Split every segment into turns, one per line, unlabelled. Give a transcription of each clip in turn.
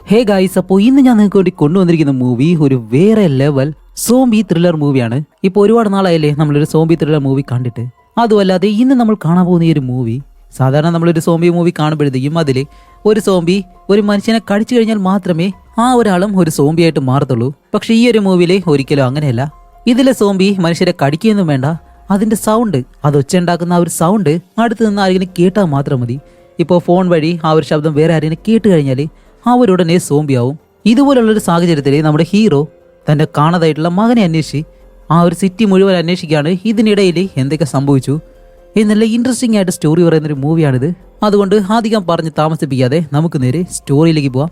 Hey guys, അപ്പോൾ ഇന്ന് ഞാൻ നിങ്ങൾക്ക് വേണ്ടി കൊണ്ടുവന്നിരിക്കുന്ന മൂവി ഒരു വേറെ ലെവൽ സോംബി ത്രില്ലർ മൂവിയാണ്. ഇപ്പോൾ ഒരുപാട് നാളായല്ലേ നമ്മളൊരു സോംബി ത്രില്ലർ മൂവി കണ്ടിട്ട്. അതുമല്ലാതെ ഇന്ന് നമ്മൾ കാണാൻ പോകുന്ന ഈ ഒരു മൂവി, സാധാരണ നമ്മളൊരു സോംബി മൂവി കാണുമ്പോഴത്തേക്കും അതിൽ ഒരു സോംബി ഒരു മനുഷ്യനെ കടിച്ചു കഴിഞ്ഞാൽ മാത്രമേ ആ ഒരാളും ഒരു സോംബി ആയിട്ട് മാറത്തുള്ളൂ. പക്ഷെ ഈ ഒരു മൂവിയിൽ ഒരിക്കലും അങ്ങനെയല്ല. ഇതിലെ സോംബി മനുഷ്യരെ കടിക്കുകയൊന്നും വേണ്ട, അതിന്റെ സൗണ്ട്, അത് ഒച്ചയുണ്ടാക്കുന്ന ആ ഒരു സൗണ്ട് അടുത്ത് നിന്ന് ആരെങ്കിലും കേട്ടാൽ മാത്രം മതി. ഇപ്പോൾ ഫോൺ വഴി ആ ഒരു ശബ്ദം വേറെ ആരെങ്കിലും കേട്ട് കഴിഞ്ഞാൽ അവരുടനെ സോംബിയാവും. ഇതുപോലുള്ളൊരു സാഹചര്യത്തിൽ നമ്മുടെ ഹീറോ തൻ്റെ കാണാതായിട്ടുള്ള മകനെ അന്വേഷിച്ച് ആ ഒരു സിറ്റി മുഴുവൻ അന്വേഷിക്കുകയാണ്. ഇതിനിടയിൽ എന്തൊക്കെ സംഭവിച്ചു എന്നുള്ള ഇൻട്രസ്റ്റിംഗ് ആയിട്ട് സ്റ്റോറി പറയുന്നൊരു മൂവിയാണിത്. അതുകൊണ്ട് അധികം പറഞ്ഞ് താമസിപ്പിക്കാതെ നമുക്ക് നേരെ സ്റ്റോറിയിലേക്ക് പോവാം.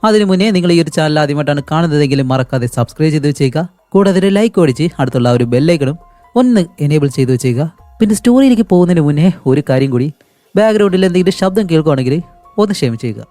അതിനു മുന്നേ നിങ്ങൾ ഈ ഒരു ചാനൽ ആദ്യമായിട്ടാണ് കാണുന്നതെങ്കിലും മറക്കാതെ സബ്സ്ക്രൈബ് ചെയ്ത് വെച്ചേക്കുക. കൂടാതെ ഒരു ലൈക്ക് ഓടിച്ച് അടുത്തുള്ള ഒരു ബെല്ലൈക്കണും ഒന്ന് എനേബിൾ ചെയ്ത് വെച്ചേക്കുക. പിന്നെ സ്റ്റോറിയിലേക്ക് പോകുന്നതിന് മുന്നേ ഒരു കാര്യം കൂടി, ബാക്ക്ഗ്രൗണ്ടിൽ എന്തെങ്കിലും ശബ്ദം കേൾക്കുകയാണെങ്കിൽ ഒന്ന് ക്ഷമിച്ചേക്കുക.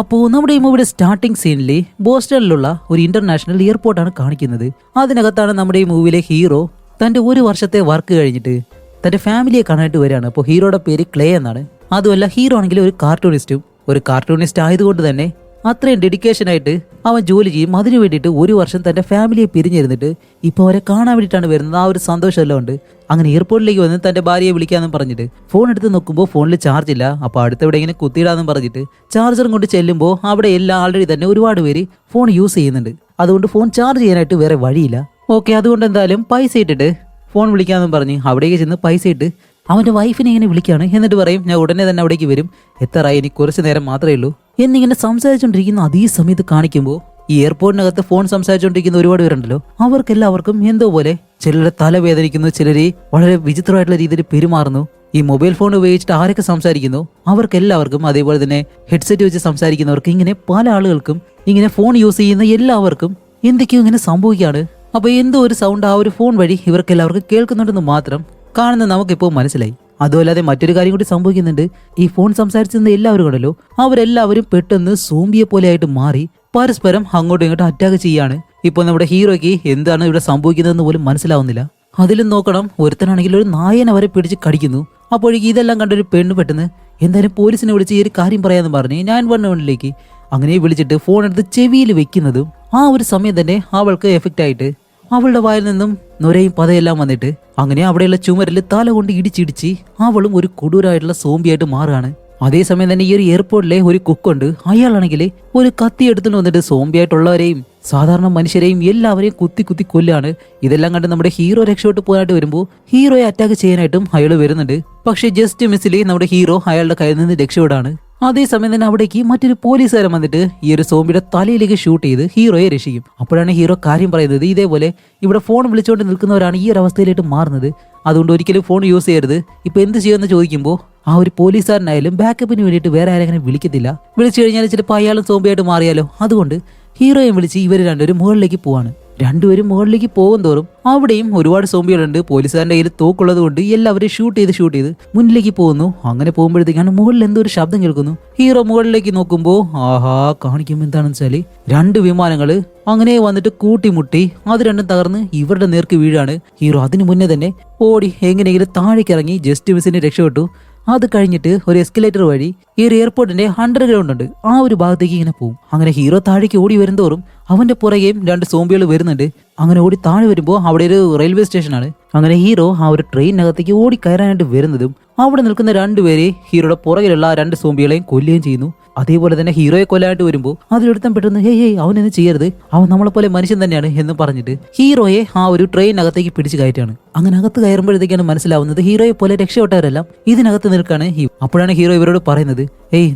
അപ്പോൾ നമ്മുടെ ഈ മൂവിയുടെ സ്റ്റാർട്ടിംഗ് സീനിൽ ബോസ്റ്റണിലുള്ള ഒരു ഇന്റർനാഷണൽ എയർപോർട്ടാണ് കാണിക്കുന്നത്. അതിനകത്താണ് നമ്മുടെ ഈ മൂവിയിലെ ഹീറോ തൻ്റെ ഒരു വർഷത്തെ വർക്ക് കഴിഞ്ഞിട്ട് തൻ്റെ ഫാമിലിയെ കാണാനായിട്ട് വരികയാണ്. അപ്പോൾ ഹീറോയുടെ പേര് ക്ലേ എന്നാണ്. അതുമല്ല, ഹീറോ ആണെങ്കിൽ ഒരു കാർട്ടൂണിസ്റ്റ് ആയതുകൊണ്ട് തന്നെ അത്രയും ഡെഡിക്കേഷനായിട്ട് അവൻ ജോലി ചെയ്യും. അതിനു വേണ്ടിയിട്ട് ഒരു വർഷം തൻ്റെ ഫാമിലിയെ പിരിഞ്ഞിരുന്നിട്ട് ഇപ്പോൾ അവരെ കാണാൻ വേണ്ടിയിട്ടാണ് വരുന്നത്. ആ ഒരു സന്തോഷമെല്ലാം ഉണ്ട്. അങ്ങനെ എയർപോർട്ടിലേക്ക് വന്ന് തൻ്റെ ഭാര്യയെ വിളിക്കാമെന്നും പറഞ്ഞിട്ട് ഫോൺ എടുത്ത് നോക്കുമ്പോൾ ഫോണിൽ ചാർജ് ഇല്ല. അപ്പോൾ അടുത്തവിടെ ഇങ്ങനെ കുത്തിയിടാന്നും പറഞ്ഞിട്ട് ചാർജറും കൊണ്ട് ചെല്ലുമ്പോൾ അവിടെ എല്ലാം ആൾറെഡി തന്നെ ഒരുപാട് പേര് ഫോൺ യൂസ് ചെയ്യുന്നുണ്ട്. അതുകൊണ്ട് ഫോൺ ചാർജ് ചെയ്യാനായിട്ട് വേറെ വഴിയില്ല. ഓക്കെ, അതുകൊണ്ട് എന്തായാലും പൈസ ഇട്ടിട്ട് ഫോൺ വിളിക്കാമെന്നും പറഞ്ഞ് അവിടേക്ക് ചെന്ന് പൈസ ഇട്ട് അവൻ്റെ വൈഫിനെ ഇങ്ങനെ വിളിക്കുകയാണ്. എന്നിട്ട് പറയും, ഞാൻ ഉടനെ തന്നെ അവിടേക്ക് വരും, എത്രയായി, എനിക്ക് കുറച്ച് നേരം മാത്രമേ ഉള്ളൂ എന്നിങ്ങനെ സംസാരിച്ചുകൊണ്ടിരിക്കുന്ന അതേ സമയത്ത് കാണിക്കുമ്പോൾ ഈ എയർപോർട്ടിനകത്ത് ഫോൺ സംസാരിച്ചുകൊണ്ടിരിക്കുന്ന ഒരുപാട് പേരുണ്ടല്ലോ, അവർക്കെല്ലാവർക്കും എന്തോ പോലെ ചിലരുടെ തലവേദനിക്കുന്നു, ചിലര് വളരെ വിചിത്രമായിട്ടുള്ള രീതിയിൽ പെരുമാറുന്നു. ഈ മൊബൈൽ ഫോൺ ഉപയോഗിച്ചിട്ട് ആരൊക്കെ സംസാരിക്കുന്നു അവർക്കെല്ലാവർക്കും, അതേപോലെ തന്നെ ഹെഡ്സെറ്റ് വെച്ച് സംസാരിക്കുന്നവർക്ക്, ഇങ്ങനെ പല ആളുകൾക്കും, ഇങ്ങനെ ഫോൺ യൂസ് ചെയ്യുന്ന എല്ലാവർക്കും എന്തൊക്കെയോ ഇങ്ങനെ സംഭവിക്കുകയാണ്. അപ്പോൾ എന്തോ ഒരു സൗണ്ട് ആ ഒരു ഫോൺ വഴി ഇവർക്കെല്ലാവർക്കും കേൾക്കുന്നുണ്ടെന്ന് മാത്രം കാണുന്നത് നമുക്കിപ്പോൾ മനസ്സിലായി. അതുമല്ലാതെ മറ്റൊരു കാര്യം കൂടി സംഭവിക്കുന്നുണ്ട്. ഈ ഫോൺ സംസാരിച്ചിരുന്ന എല്ലാവരും ഉണ്ടല്ലോ, അവരെല്ലാവരും പെട്ടെന്ന് സോംബിയെ പോലെ ആയിട്ട് മാറി പരസ്പരം അങ്ങോട്ടും ഇങ്ങോട്ടും അറ്റാക്ക് ചെയ്യാണ്. ഇപ്പോൾ നമ്മുടെ ഹീറോയ്ക്ക് എന്താണ് ഇവിടെ സംഭവിക്കുന്നതെന്ന് പോലും മനസ്സിലാവുന്നില്ല. അതിലും നോക്കണം, ഒരുത്തനാണെങ്കിൽ ഒരു നായനെ വരെ പിടിച്ച് കടിക്കുന്നു. അപ്പോഴേക്ക് ഇതെല്ലാം കണ്ടൊരു പെണ്ണ് പെട്ടെന്ന് എന്തായാലും പോലീസിനെ വിളിച്ച് ഈ ഒരു കാര്യം പറയാമെന്ന് പറഞ്ഞ് 911 അങ്ങനെ വിളിച്ചിട്ട് ഫോൺ എടുത്ത് ചെവിയിൽ വെക്കുന്നതും ആ ഒരു സമയം തന്നെ അവൾക്ക് എഫക്റ്റ് ആയിട്ട് അവളുടെ വായിൽ നിന്നും നൊരയും പതയെല്ലാം വന്നിട്ട് അങ്ങനെ അവിടെയുള്ള ചുമരിൽ തല കൊണ്ട് ഇടിച്ചിടിച്ച് അവളും ഒരു കൊടൂരായിട്ടുള്ള സോംബിയായിട്ട് മാറുകയാണ്. അതേസമയം തന്നെ ഈ ഒരു എയർപോർട്ടിലെ ഒരു കുക്കുണ്ട്, അയാളാണെങ്കിൽ ഒരു കത്തി എടുത്തുകൊണ്ട് വന്നിട്ട് സോംബിയായിട്ടുള്ളവരെയും സാധാരണ മനുഷ്യരെയും എല്ലാവരെയും കുത്തി കുത്തി കൊല്ലാണ്. ഇതെല്ലാം കണ്ട് നമ്മുടെ ഹീറോ രക്ഷപ്പെട്ട് പോകാനായിട്ട് വരുമ്പോൾ ഹീറോയെ അറ്റാക്ക് ചെയ്യാനായിട്ടും അയാൾ വരുന്നുണ്ട്. പക്ഷെ ജസ്റ്റ് മിസ്സിൽ നമ്മുടെ ഹീറോ അയാളുടെ കയ്യിൽ നിന്ന് രക്ഷപ്പെടാണ്. അതേസമയം തന്നെ അവിടേക്ക് മറ്റൊരു പോലീസുകാരൻ വന്നിട്ട് ഈ ഒരു സോംബിയുടെ തലയിലേക്ക് ഷൂട്ട് ചെയ്ത് ഹീറോയെ രക്ഷിക്കും. അപ്പോഴാണ് ഹീറോ കാര്യം പറയുന്നത്, ഇതേപോലെ ഇവിടെ ഫോൺ വിളിച്ചുകൊണ്ട് നിൽക്കുന്നവരാണ് ഈ ഒരു അവസ്ഥയിലേക്ക് മാറുന്നത്, അതുകൊണ്ട് ഒരിക്കലും ഫോൺ യൂസ് ചെയ്യരുത്. ഇപ്പൊ എന്ത് ചെയ്യുമെന്ന് ചോദിക്കുമ്പോൾ ആ ഒരു പോലീസുകാരനായാലും ബാക്കപ്പിന് വേണ്ടിയിട്ട് വേറെ ആരെങ്കിലും വിളിക്കത്തില്ല. വിളിച്ചു കഴിഞ്ഞാൽ ചിലപ്പോൾ അയാളും സോംബിയായിട്ട് മാറിയാലോ. അതുകൊണ്ട് ഹീറോയെ വിളിച്ച് ഇവർ രണ്ടുപേരും മുകളിലേക്ക് പോവാണ്. രണ്ടുപേരും മുകളിലേക്ക് പോകും തോറും അവിടെയും ഒരുപാട് സോംബികളുണ്ട്. പോലീസുകാരൻ്റെ കയ്യിൽ തോക്കുള്ളത് കൊണ്ട് എല്ലാവരും ഷൂട്ട് ചെയ്ത് മുന്നിലേക്ക് പോകുന്നു. അങ്ങനെ പോകുമ്പോഴത്തേക്കാണ് മുകളിൽ എന്തോ ഒരു ശബ്ദം കേൾക്കുന്നു. ഹീറോ മുകളിലേക്ക് നോക്കുമ്പോൾ ആഹാ, കാണിക്കുമ്പോൾ എന്താണെന്ന് വെച്ചാല് 2 വിമാനങ്ങള് അങ്ങനെ വന്നിട്ട് കൂട്ടിമുട്ടി അത് രണ്ടും തകർന്ന് ഇവരുടെ നേർക്ക് വീഴാണ്. ഹീറോ അതിനു മുന്നേ തന്നെ ഓടി എങ്ങനെയെങ്കിലും താഴേക്ക് ഇറങ്ങി ജസ്റ്റ് മിസ്സിന് രക്ഷപ്പെട്ടു. അത് കഴിഞ്ഞിട്ട് ഒരു എസ്കലേറ്റർ വഴി ഈ ഒരു എയർപോർട്ടിന്റെ അണ്ടർഗ്രൗണ്ട് ഉണ്ട്, ആ ഒരു ഭാഗത്തേക്ക് ഇങ്ങനെ പോകും. അങ്ങനെ ഹീറോ താഴേക്ക് ഓടി വരുന്തോറും അവന്റെ പുറകെയും 2 സോംബികൾ വരുന്നുണ്ട്. അങ്ങനെ ഓടി താഴെ വരുമ്പോൾ അവിടെ ഒരു റെയിൽവേ സ്റ്റേഷനാണ്. അങ്ങനെ ഹീറോ ആ ഒരു ട്രെയിനകത്തേക്ക് ഓടി കയറാനായിട്ട് വരുന്നതും അവിടെ നിൽക്കുന്ന 2 പേരെ ഹീറോയുടെ പുറകിലുള്ള 2 സോംബികളെയും കൊല്ലുകയും ചെയ്യുന്നു. അതേപോലെ തന്നെ ഹീറോയെ കൊല്ലാനായിട്ട് വരുമ്പോൾ അതിലെടുത്താൻ പെട്ടെന്ന് ഹേയ് അവനെന്ന് ചെയ്യരുത്, അവൻ നമ്മളെ പോലെ മനുഷ്യൻ തന്നെയാണ് എന്ന് പറഞ്ഞിട്ട് ഹീറോയെ ആ ഒരു ട്രെയിനകത്തേക്ക് പിടിച്ച് കയറ്റാണ്. അങ്ങനെ അകത്ത് കയറുമ്പോഴത്തേക്കാണ് മനസ്സിലാവുന്നത് ഹീറോയെ പോലെ രക്ഷപ്പെട്ടവരെല്ലാം ഇതിനകത്ത് നിൽക്കാണ്. അപ്പോഴാണ് ഹീറോ ഇവരോട് പറയുന്നത്,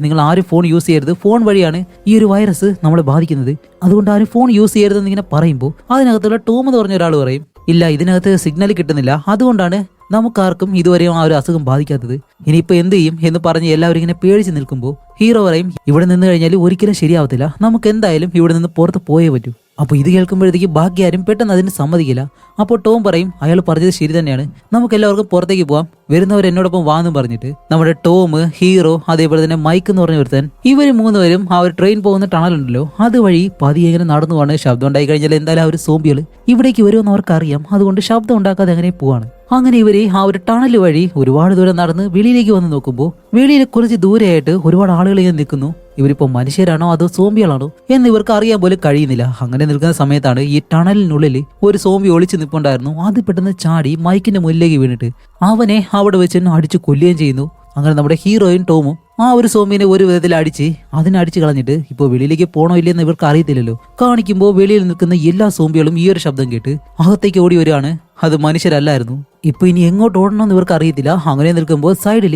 നിങ്ങൾ ആരും ഫോൺ യൂസ് ചെയ്യരുത്, ഫോൺ വഴിയാണ് ഈ ഒരു വൈറസ് നമ്മളെ ബാധിക്കുന്നത്, അതുകൊണ്ട് ആരും ഫോൺ യൂസ് ചെയ്യരുതെന്ന് ഇങ്ങനെ പറയുമ്പോൾ അതിനകത്തുള്ള ടോം എന്ന് പറഞ്ഞ ഒരാൾ പറയും, ഇല്ല ഇതിനകത്ത് സിഗ്നൽ കിട്ടുന്നില്ല, അതുകൊണ്ടാണ് നമുക്കാർക്കും ഇതുവരെയും ആ ഒരു അസുഖം ബാധിക്കാത്തത്, ഇനിയിപ്പോൾ എന്ത് ചെയ്യും എന്ന് പറഞ്ഞ് എല്ലാവരും ഇങ്ങനെ പേടിച്ച് നിൽക്കുമ്പോൾ ഹീറോ പറയും, ഇവിടെ നിന്ന് കഴിഞ്ഞാൽ ഒരിക്കലും ശരിയാവത്തില്ല, നമുക്ക് എന്തായാലും ഇവിടെ നിന്ന് പുറത്ത് പോയേ പറ്റൂ. അപ്പോൾ ഇത് കേൾക്കുമ്പോഴത്തേക്ക് ബാക്കി ആരും പെട്ടെന്ന് അതിന് സമ്മതിക്കില്ല. അപ്പോൾ ടോം പറയും, അയാൾ പറഞ്ഞത് ശരി തന്നെയാണ്, നമുക്ക് എല്ലാവർക്കും പുറത്തേക്ക് പോവാം, വരുന്നവർ എന്നോടൊപ്പം വാന്നും പറഞ്ഞിട്ട് നമ്മുടെ ടോം, ഹീറോ, അതേപോലെ തന്നെ മൈക്ക് എന്ന് പറഞ്ഞ ഒരുത്തൻ, ഇവർ 3 പേരും ആ ഒരു ട്രെയിൻ പോകുന്ന ടണലുണ്ടല്ലോ അതുവഴി പതിയെ ഇങ്ങനെ നടന്നു പോവാണ്. ശബ്ദം ഉണ്ടായി കഴിഞ്ഞാൽ എന്തായാലും ആ ഒരു സോംബികൾ ഇവിടേക്ക് വരുമെന്ന് അവർക്ക് അറിയാം, അതുകൊണ്ട് ശബ്ദം ഉണ്ടാക്കാതെ അങ്ങനെ പോവാണ്. അങ്ങനെ ഇവര് ആ ഒരു ടണൽ വഴി ഒരുപാട് ദൂരം നടന്ന് വെളിയിലേക്ക് വന്ന് നോക്കുമ്പോൾ വെളിയിൽ കുറച്ച് ദൂരെയായിട്ട് ഒരുപാട് ആളുകൾ ഇങ്ങനെ നിൽക്കുന്നു. ഇവരിപ്പോ മനുഷ്യരാണോ അതോ സോംബികളാണോ എന്ന് ഇവർക്ക് അറിയാൻ പോലും കഴിയുന്നില്ല. അങ്ങനെ നിൽക്കുന്ന സമയത്താണ് ഈ ടണലിനുള്ളിൽ ഒരു സോംബി ഒളിച്ചു നിൽപ്പുണ്ടായിരുന്നു. അത് പെട്ടെന്ന് ചാടി മൈക്കിന്റെ മുന്നിലേക്ക് വീണിട്ട് അവനെ അവിടെ വെച്ച് അടിച്ചു കൊല്ലുകയും ചെയ്യുന്നു. അങ്ങനെ നമ്മുടെ ഹീറോയും ടോമും ആ ഒരു സോംബിനെ ഒരു വിധത്തിൽ അതിനടിച്ച് കളഞ്ഞിട്ട് ഇപ്പോൾ വെളിയിലേക്ക് പോണോ ഇല്ലെന്ന് ഇവർക്ക് അറിയത്തില്ലല്ലോ. കാണിക്കുമ്പോൾ വെളിയിൽ നിൽക്കുന്ന എല്ലാ സോംബികളും ഈ ഒരു ശബ്ദം കേട്ട് അകത്തേക്ക് ഓടി വരികയാണ്. അത് മനുഷ്യരല്ലായിരുന്നു. ഇപ്പൊ ഇനി എങ്ങോട്ട് ഓടണമെന്ന് ഇവർക്ക് അറിയത്തില്ല. അങ്ങനെ നിൽക്കുമ്പോൾ സൈഡിൽ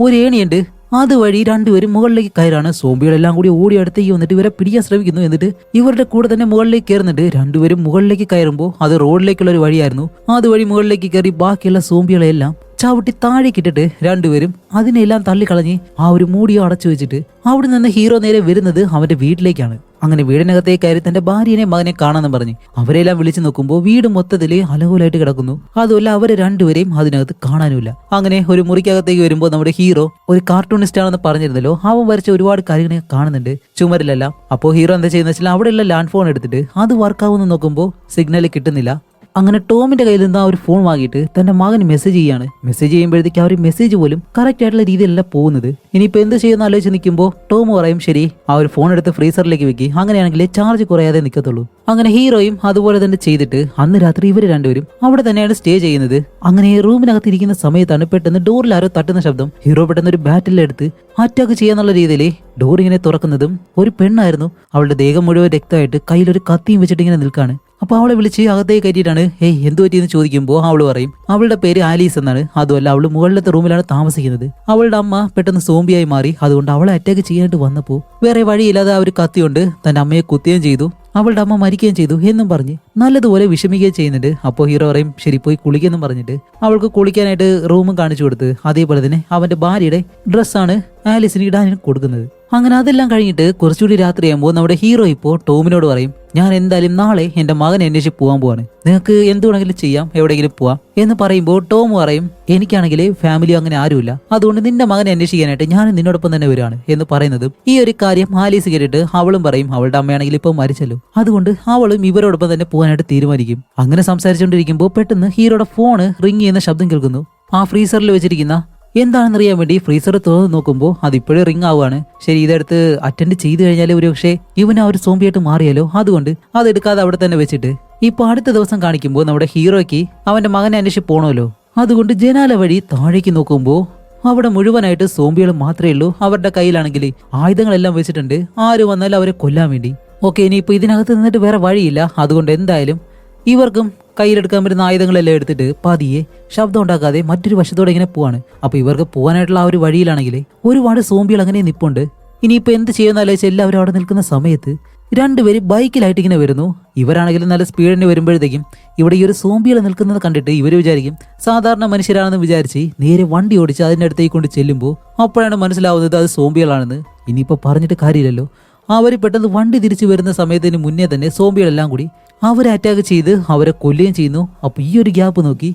ഒരു ഏണിയുണ്ട്. അതുവഴി രണ്ടുപേരും മുകളിലേക്ക് കയറാണ്. സോംബികളെല്ലാം കൂടി ഓടി അടുത്തേക്ക് വന്നിട്ട് ഇവരെ പിടിക്കാൻ ശ്രമിക്കുന്നു. എന്നിട്ട് ഇവരുടെ കൂടെ തന്നെ മുകളിലേക്ക് കയറുന്നുണ്ട്. രണ്ടുപേരും മുകളിലേക്ക് കയറുമ്പോൾ അത് റോഡിലേക്കുള്ള ഒരു വഴിയായിരുന്നു. അതുവഴി മുകളിലേക്ക് കയറി ബാക്കിയുള്ള സോംബികളെല്ലാം ചവിട്ടി താഴേക്കിട്ടിട്ട് രണ്ടുപേരും അതിനെല്ലാം തള്ളിക്കളഞ്ഞ് ആ ഒരു മൂടിയോ അടച്ചു വെച്ചിട്ട് അവിടെ നിന്ന് ഹീറോ നേരെ വരുന്നത് അവന്റെ വീട്ടിലേക്കാണ്. അങ്ങനെ വീടിനകത്തേക്ക് കയറി തന്റെ ഭാര്യനെ മകനെ കാണാന്ന് പറഞ്ഞ് അവരെല്ലാം വിളിച്ചു നോക്കുമ്പോൾ വീട് മൊത്തത്തില് അലകോലായിട്ട് കിടക്കുന്നു. അതുമല്ല അവരെ രണ്ടുപേരെയും അതിനകത്ത് കാണാനുമില്ല. അങ്ങനെ ഒരു മുറിക്കകത്തേക്ക് വരുമ്പോൾ നമ്മുടെ ഹീറോ ഒരു കാർട്ടൂണിസ്റ്റ് ആണെന്ന് പറഞ്ഞിരുന്നല്ലോ. അവൻ വരച്ച ഒരുപാട് കാര്യങ്ങൾ കാണുന്നുണ്ട് ചുമരിലെല്ലാം. അപ്പോൾ ഹീറോ എന്താ ചെയ്യുന്ന വെച്ചാൽ അവിടെയുള്ള ലാൻഡ് ഫോൺ എടുത്തിട്ട് അത് വർക്കാവുന്ന നോക്കുമ്പോൾ സിഗ്നൽ കിട്ടുന്നില്ല. അങ്ങനെ ടോമിന്റെ കയ്യിൽ നിന്ന് ആ ഒരു ഫോൺ വാങ്ങിയിട്ട് തന്റെ മകന് മെസ്സേജ് ചെയ്യാണ്. മെസ്സേജ് ചെയ്യുമ്പോഴത്തേക്ക് ആ ഒരു മെസ്സേജ് പോലും കറക്റ്റ് ആയിട്ടുള്ള രീതിയിലല്ല പോകുന്നത്. ഇനിയിപ്പോ എന്ത് ചെയ്യുന്ന ആലോചിച്ച് നിൽക്കുമ്പോൾ ടോം പറയും ശരി ആ ഒരു ഫോൺ എടുത്ത് ഫ്രീസറിലേക്ക് വെക്കി, അങ്ങനെയാണെങ്കിൽ ചാർജ് കുറയാതെ നിൽക്കത്തുള്ളൂ. അങ്ങനെ ഹീറോയും അതുപോലെ തന്നെ ചെയ്തിട്ട് അന്ന് രാത്രി ഇവര് രണ്ടുപേരും അവിടെ തന്നെയാണ് സ്റ്റേ ചെയ്യുന്നത്. അങ്ങനെ റൂമിനകത്ത് ഇരിക്കുന്ന സമയത്താണ് പെട്ടെന്ന് ഡോറിൽ ആരോ തട്ടുന്ന ശബ്ദം. ഹീറോ പെട്ടെന്ന് ഒരു ബാറ്റിലെടുത്ത് അറ്റാക്ക് ചെയ്യാന്നുള്ള രീതിയിൽ ഡോർ ഇങ്ങനെ തുറക്കുന്നതും ഒരു പെണ്ണായിരുന്നു. അവളുടെ ദേഹം മുഴുവൻ രക്തമായിട്ട് കയ്യിലൊരു കത്തിയും വെച്ചിട്ട് ഇങ്ങനെ നിൽക്കാണ്. അപ്പൊ അവളെ വിളിച്ച് അകത്തേക്ക് കയറ്റിയിട്ടാണ് എന്തു പറ്റിയെന്ന് ചോദിക്കുമ്പോൾ അവള് പറയും അവളുടെ പേര് ആലീസ് എന്നാണ്. അതുമല്ല അവള് മുകളിലത്തെ റൂമിലാണ് താമസിക്കുന്നത്. അവളുടെ അമ്മ പെട്ടെന്ന് സോംബിയായി മാറി. അതുകൊണ്ട് അവളെ അറ്റാക്ക് ചെയ്യാനായിട്ട് വന്നപ്പോൾ വേറെ വഴിയില്ലാതെ ആ ഒരു കത്തി കൊണ്ട് തന്റെ അമ്മയെ കുത്തുകയും ചെയ്തു. അവളുടെ അമ്മ മരിക്കുകയും ചെയ്തു എന്നും പറഞ്ഞ് നല്ലതുപോലെ വിഷമിക്കുകയും ചെയ്യുന്നുണ്ട്. അപ്പോൾ ഹീറോ പറയും ശരി പോയി കുളിക്കെന്നും പറഞ്ഞിട്ട് അവൾക്ക് കുളിക്കാനായിട്ട് റൂമും കാണിച്ചു കൊടുത്ത് അതേപോലെ തന്നെ അവന്റെ ഭാര്യയുടെ ഡ്രസ്സാണ് ആലിസിന് ഇടാൻ കൊടുക്കുന്നത്. അങ്ങനെ അതെല്ലാം കഴിഞ്ഞിട്ട് കുറച്ചുകൂടി രാത്രിയാകുമ്പോൾ നമ്മുടെ ഹീറോ ഇപ്പോൾ ടോമിനോട് പറയും ഞാൻ എന്തായാലും നാളെ എന്റെ മകനെ അന്വേഷിച്ച് പോകാൻ പോവാണ്, നിങ്ങൾക്ക് എന്ത് വേണമെങ്കിലും ചെയ്യാം, എവിടെയെങ്കിലും പോവാം എന്ന് പറയുമ്പോൾ ടോം പറയും എനിക്കാണെങ്കിൽ ഫാമിലി അങ്ങനെ ആരുമില്ല, അതുകൊണ്ട് നിന്റെ മകനെ അന്വേഷിക്കാനായിട്ട് ഞാൻ നിന്നോടൊപ്പം തന്നെ വരുവാണ് എന്ന് പറയുന്നതും ഈ ഒരു കാര്യം ആലീസ് കേട്ടിട്ട് അവളും പറയും അവളുടെ അമ്മയാണെങ്കിൽ ഇപ്പൊ മരിച്ചല്ലോ, അതുകൊണ്ട് അവളും ഇവരോടൊപ്പം തന്നെ പോകാനായിട്ട് തീരുമാനിക്കും. അങ്ങനെ സംസാരിച്ചുകൊണ്ടിരിക്കുമ്പോൾ പെട്ടെന്ന് ഹീറോയുടെ ഫോണ് റിങ് ചെയ്യുന്ന ശബ്ദം കേൾക്കുന്നു. ആ ഫ്രീസറിൽ വെച്ചിരിക്കുന്ന എന്താണെന്നറിയാൻ വേണ്ടി ഫ്രീസർ തുറന്ന് നോക്കുമ്പോൾ അതിപ്പോഴും റിങ് ആവുകയാണ്. ശരി ഇതെടുത്ത് അറ്റൻഡ് ചെയ്ത് കഴിഞ്ഞാൽ ഒരു പക്ഷേ ഇവൻ ആ ഒരു സോംബിയായിട്ട് മാറിയാലോ, അതുകൊണ്ട് അതെടുക്കാതെ അവിടെ തന്നെ വെച്ചിട്ട് ഇപ്പൊ അടുത്ത ദിവസം കാണിക്കുമ്പോൾ നമ്മുടെ ഹീറോയ്ക്ക് അവന്റെ മകനെ അന്വേഷിച്ച് പോണമല്ലോ. അതുകൊണ്ട് ജനാല വഴി താഴേക്ക് നോക്കുമ്പോൾ അവിടെ മുഴുവനായിട്ട് സോംബികൾ മാത്രമേ ഉള്ളൂ. അവരുടെ കയ്യിലാണെങ്കിൽ ആയുധങ്ങളെല്ലാം വെച്ചിട്ടുണ്ട്, ആര് വന്നാലും അവരെ കൊല്ലാൻ വേണ്ടി. ഓക്കെ ഇനിയിപ്പോൾ ഇതിനകത്ത് നിന്നിട്ട് വേറെ വഴിയില്ല, അതുകൊണ്ട് എന്തായാലും ഇവർക്കും കയ്യിലെടുക്കാൻ പറ്റുന്ന ആയുധങ്ങളെല്ലാം എടുത്തിട്ട് പതിയെ ശബ്ദം ഉണ്ടാക്കാതെ മറ്റൊരു വശത്തോടെ ഇങ്ങനെ പോവാണ്. അപ്പൊ ഇവർക്ക് പോകാനായിട്ടുള്ള ആ ഒരു വഴിയിലാണെങ്കിൽ ഒരുപാട് സോംബികൾ അങ്ങനെ നിപ്പുണ്ട്. ഇനിയിപ്പോ എന്ത് ചെയ്യുന്ന ആലോചിച്ച് എല്ലാവരും അവിടെ നിൽക്കുന്ന സമയത്ത് രണ്ടുപേര് ബൈക്കിലായിട്ട് ഇങ്ങനെ വരുന്നു. ഇവരാണെങ്കിലും നല്ല സ്പീഡിന് വരുമ്പോഴത്തേക്കും ഇവിടെ ഈ ഒരു സോംബികൾ നിൽക്കുന്നത് കണ്ടിട്ട് ഇവർ വിചാരിക്കും സാധാരണ മനുഷ്യരാണെന്ന് വിചാരിച്ച് നേരെ വണ്ടി ഓടിച്ച് അതിൻ്റെ അടുത്തേക്ക് കൊണ്ട് ചെല്ലുമ്പോൾ അപ്പോഴാണ് മനസ്സിലാവുന്നത് അത് സോംബികളാണെന്ന്. ഇനിയിപ്പോൾ പറഞ്ഞിട്ട് കാര്യമില്ലല്ലോ. അവർ പെട്ടെന്ന് വണ്ടി തിരിച്ചു വരുന്ന സമയത്തിന് മുന്നേ തന്നെ സോംബികളെല്ലാം കൂടി അവരെ അറ്റാക്ക് ചെയ്ത് അവരെ കൊല്ലുകയും ചെയ്യുന്നു. അപ്പൊ ഈ ഒരു ഗ്യാപ്പ് നോക്കി